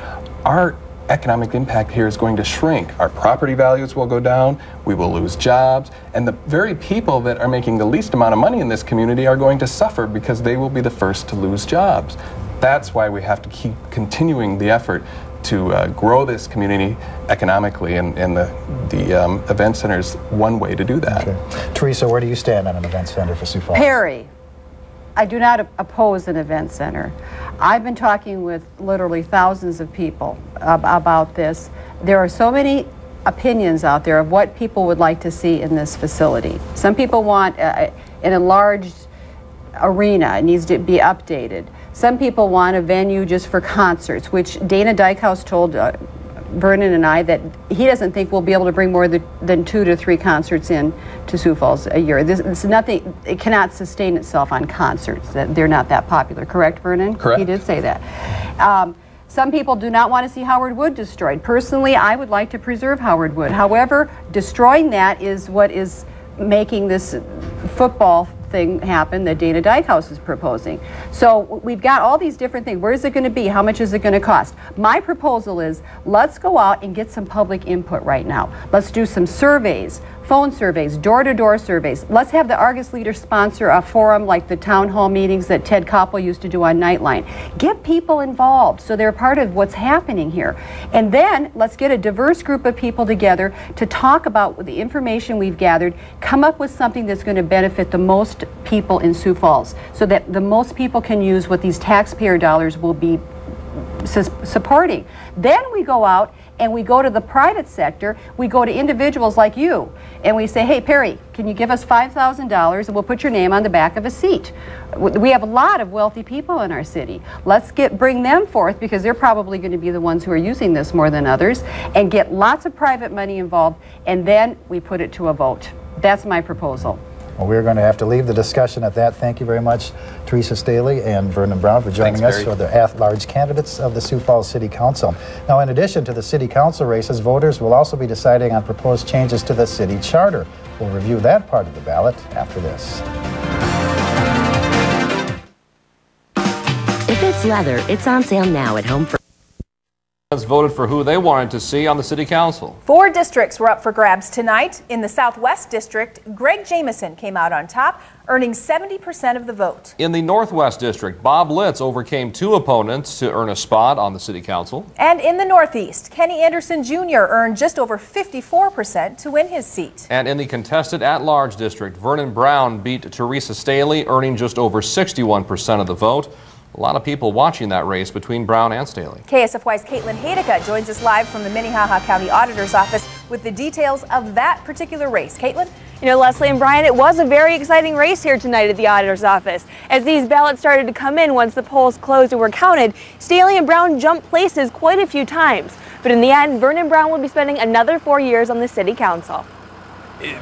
our economic impact here is going to shrink. Our property values will go down, we will lose jobs, and the very people that are making the least amount of money in this community are going to suffer because they will be the first to lose jobs. That's why we have to keep continuing the effort to grow this community economically, and the event center is one way to do that. Okay. Teresa, where do you stand on an event center for Sioux Falls? Perry, I do not oppose an event center. I've been talking with literally thousands of people about this. There are so many opinions out there of what people would like to see in this facility. Some people want an enlarged arena. It needs to be updated. Some people want a venue just for concerts, which Dana Dykhouse told Vernon and I that he doesn't think we'll be able to bring more than 2 to 3 concerts in to Sioux Falls a year. This is nothing, it cannot sustain itself on concerts. They're not that popular, correct, Vernon? Correct. He did say that. Some people do not want to see Howard Wood destroyed. Personally, I would like to preserve Howard Wood. However, destroying that is what is making this football thing happen that Dana Dykhouse is proposing. So we've got all these different things. Where is it going to be? How much is it going to cost? My proposal is let's go out and get some public input right now. Let's do some surveys, phone surveys, door-to-door surveys. Let's have the Argus leaders sponsor a forum like the town hall meetings that Ted Koppel used to do on Nightline. Get people involved so they're part of what's happening here. And then let's get a diverse group of people together to talk about the information we've gathered, come up with something that's going to benefit the most people in Sioux Falls so that the most people can use what these taxpayer dollars will be supporting. Then we go out and we go to the private sector, we go to individuals like you, and we say, hey, Perry, can you give us $5,000 and we'll put your name on the back of a seat. We have a lot of wealthy people in our city. Let's bring them forth because they're probably going to be the ones who are using this more than others, and get lots of private money involved, and then we put it to a vote. That's my proposal. Well, we're going to have to leave the discussion at that. Thank you very much, Teresa Stehly and Vernon Brown, for joining us for the at-large candidates of the Sioux Falls City Council. Now, in addition to the City Council races, voters will also be deciding on proposed changes to the city charter. We'll review that part of the ballot after this. If it's leather, it's on sale now at Home for voted for who they wanted to see on the City Council. 4 districts were up for grabs tonight. In the Southwest District, Greg Jamieson came out on top, earning 70% of the vote. In the Northwest District, Bob Litz overcame 2 opponents to earn a spot on the City Council. And in the Northeast, Kenny Anderson Jr. earned just over 54% to win his seat. And in the contested at-large district, Vernon Brown beat THERESA Stehly, earning just over 61% of the vote. A lot of people watching that race between Brown and Stehly. KSFY's Caitlin Hadeka joins us live from the Minnehaha County Auditor's Office with the details of that particular race. Caitlin? You know, Leslie and Brian, it was a very exciting race here tonight at the Auditor's Office. As these ballots started to come in once the polls closed and were counted, Stehly and Brown jumped places quite a few times. But in the end, Vernon Brown will be spending another 4 years on the City Council.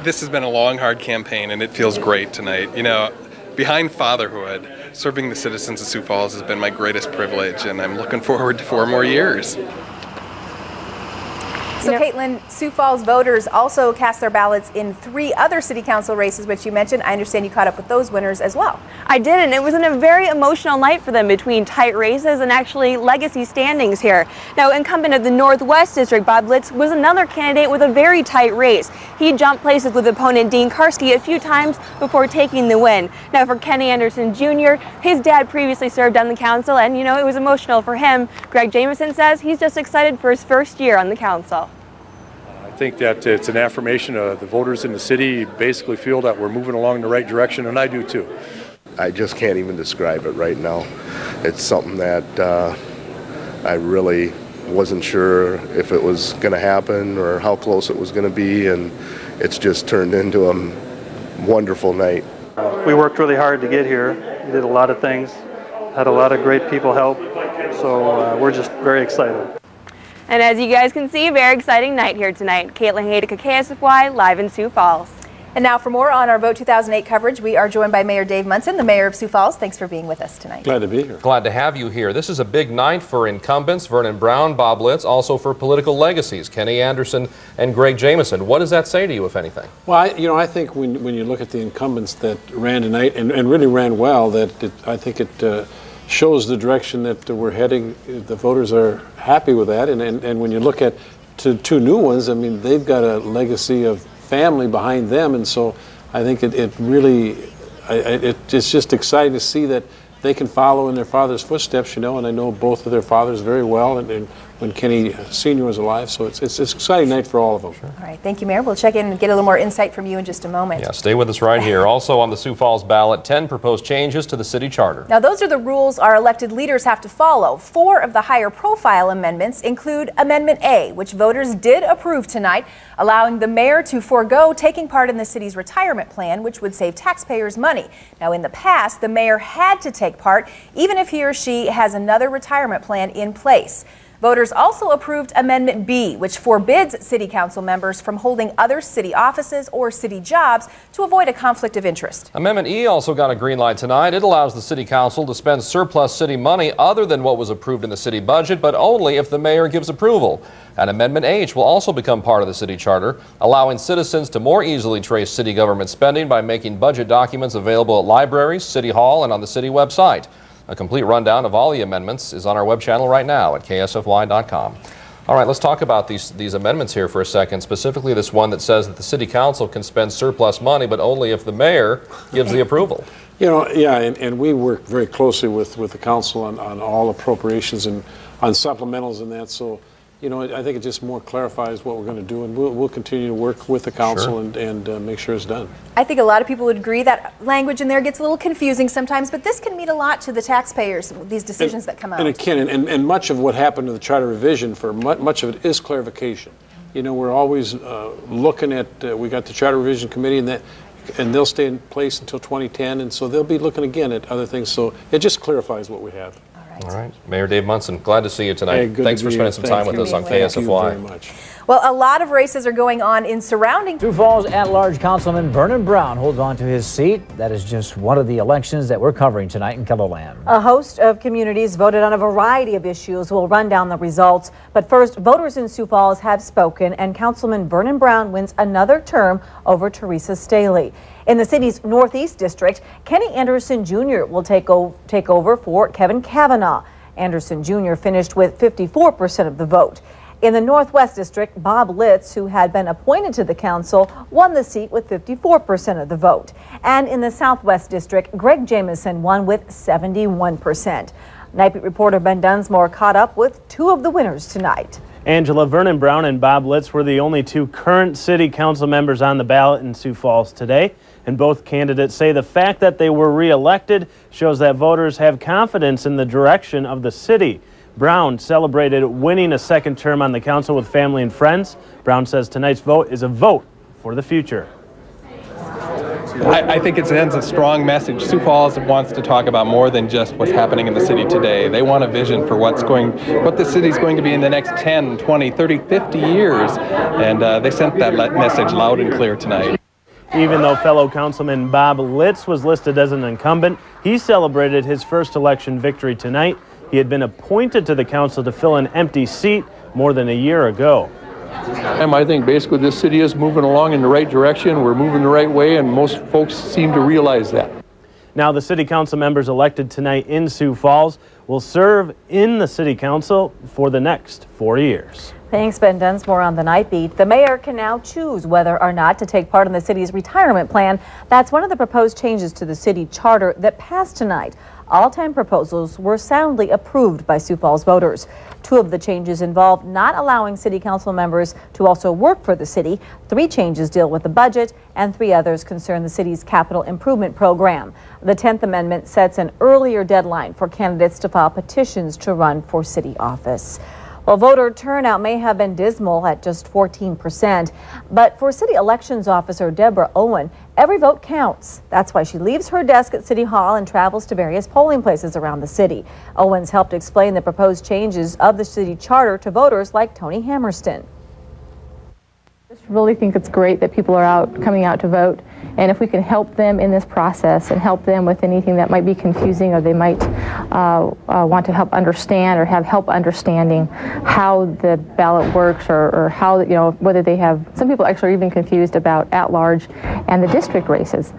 This has been a long, hard campaign, and it feels great tonight. You know, behind fatherhood, serving the citizens of Sioux Falls has been my greatest privilege, and I'm looking forward to 4 more years. So, Caitlin, Sioux Falls voters also cast their ballots in 3 other city council races, which you mentioned. I understand you caught up with those winners as well. I did, and it was a very emotional night for them between tight races and actually legacy standings here. Now, incumbent of the Northwest District, Bob Litz, was another candidate with a very tight race. He jumped places with opponent Dean Karski a few times before taking the win. Now, for Kenny Anderson Jr., his dad previously served on the council, and, you know, it was emotional for him. Greg Jamieson says he's just excited for his first year on the council. I think that it's an affirmation of the voters in the city basically feel that we're moving along in the right direction, and I do too. I just can't even describe it right now. It's something that I really wasn't sure if it was going to happen or how close it was going to be, and it's just turned into a wonderful night. We worked really hard to get here. We did a lot of things, had a lot of great people help, so we're just very excited. And as you guys can see, very exciting night here tonight. Caitlin Hadeka, KSFY, live in Sioux Falls. And now for more on our Vote 2008 coverage, we are joined by Mayor Dave Munson, the mayor of Sioux Falls. Thanks for being with us tonight. Glad to be here. Glad to have you here. This is a big night for incumbents, Vernon Brown, Bob Litz, also for political legacies, Kenny Anderson and Greg Jameson. What does that say to you, if anything? Well, I think when you look at the incumbents that ran tonight and really ran well, I think it shows the direction that we're heading. The voters are happy with that. And when you look at two new ones, I mean, they've got a legacy of family behind them, and so I think it's just exciting to see that they can follow in their father's footsteps, you know, and I know both of their fathers very well, and when Kenny Sr. was alive, so it's an exciting night for all of them. Sure. All right, thank you, Mayor. We'll check in and get a little more insight from you in just a moment. Yeah, stay with us right here. Also on the Sioux Falls ballot, 10 proposed changes to the city charter. Now, those are the rules our elected leaders have to follow. 4 of the higher profile amendments include Amendment A, which voters did approve tonight, allowing the mayor to forego taking part in the city's retirement plan, which would save taxpayers money. Now, in the past, the mayor had to take part, even if he or she has another retirement plan in place. Voters also approved Amendment B, which forbids city council members from holding other city offices or city jobs to avoid a conflict of interest. Amendment E also got a green light tonight. It allows the city council to spend surplus city money other than what was approved in the city budget, but only if the mayor gives approval. And Amendment H will also become part of the city charter, allowing citizens to more easily trace city government spending by making budget documents available at libraries, city hall, and on the city website. A complete rundown of all the amendments is on our web channel right now at ksfy.com. All right, let's talk about these amendments here for a second, specifically this one that says that the city council can spend surplus money, but only if the mayor gives the approval. You know, yeah, and we work very closely with the council on all appropriations and on supplementals and that, so you know, I think it just more clarifies what we're going to do, and we'll continue to work with the council and make sure it's done. I think a lot of people would agree that language in there gets a little confusing sometimes, but this can mean a lot to the taxpayers, these decisions that come out. And it can, and much of what happened to the charter revision, for much of it is clarification. You know, we're always looking at, we got the charter revision committee, and they'll stay in place until 2010, and so they'll be looking again at other things, so it just clarifies what we have. All right. Mayor Dave Munson, glad to see you tonight. Hey, Thanks for spending some time with us on KSFY. Thank you very much. Well, a lot of races are going on in surrounding. Sioux Falls at-large Councilman Vernon Brown holds on to his seat. That is just one of the elections that we're covering tonight in Keloland. A host of communities voted on a variety of issues. We'll run down the results. But first, voters in Sioux Falls have spoken, and Councilman Vernon Brown wins another term over THERESA Stehly. In the city's Northeast District, Kenny Anderson Jr. will take over for Kevin Kavanaugh. Anderson Jr. finished with 54% of the vote. In the Northwest District, Bob Litz, who had been appointed to the council, won the seat with 54% of the vote. And in the Southwest District, Greg Jameson won with 71%. Night Beat reporter Ben Dunsmore caught up with 2 of the winners tonight. Angela, Vernon Brown and Bob Litz were the only 2 current city council members on the ballot in Sioux Falls today. And both candidates say the fact that they were re-elected shows that voters have confidence in the direction of the city. Brown celebrated winning a second term on the council with family and friends. Brown says tonight's vote is a vote for the future. I think it sends a strong message. Sioux Falls wants to talk about more than just what's happening in the city today. They want a vision for what the city's going to be in the next 10, 20, 30, 50 years. And they sent that message loud and clear tonight. Even though fellow councilman Bob Litz was listed as an incumbent, he celebrated his first election victory tonight. He had been appointed to the council to fill an empty seat more than a year ago. I think basically this city is moving along in the right direction. We're moving the right way, and most folks seem to realize that. Now, the city council members elected tonight in Sioux Falls will serve in the city council for the next 4 years. Thanks, Ben Dunsmore on the Night Beat. The mayor can now choose whether or not to take part in the city's retirement plan. That's one of the proposed changes to the city charter that passed tonight. All 10 proposals were soundly approved by Sioux Falls voters. 2 of the changes involve not allowing city council members to also work for the city. 3 changes deal with the budget, and 3 others concern the city's capital improvement program. The 10th Amendment sets an earlier deadline for candidates to file petitions to run for city office. Well, voter turnout may have been dismal at just 14%, but for City Elections Officer Deborah Owen, every vote counts. That's why she leaves her desk at City Hall and travels to various polling places around the city. Owens helped explain the proposed changes of the city charter to voters like Tony Hammerston. I just really think it's great that people are coming out to vote, and if we can help them in this process and help them with anything that might be confusing, or they might want to help understand or have help understanding how the ballot works, or how, you know, whether they have, some people actually are even confused about at-large and the district races.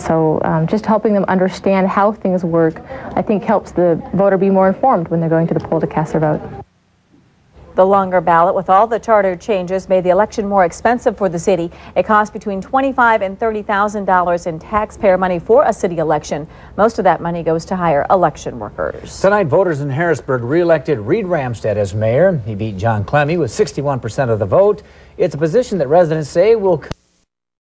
So just helping them understand how things work, I think, helps the voter be more informed when they're going to the poll to cast their vote. The longer ballot with all the charter changes made the election more expensive for the city. It cost between $25,000 and $30,000 in taxpayer money for a city election. Most of that money goes to hire election workers. Tonight, voters in Harrisburg re-elected Reed Ramstad as mayor. He beat John Clemmy with 61% of the vote. It's a position that residents say will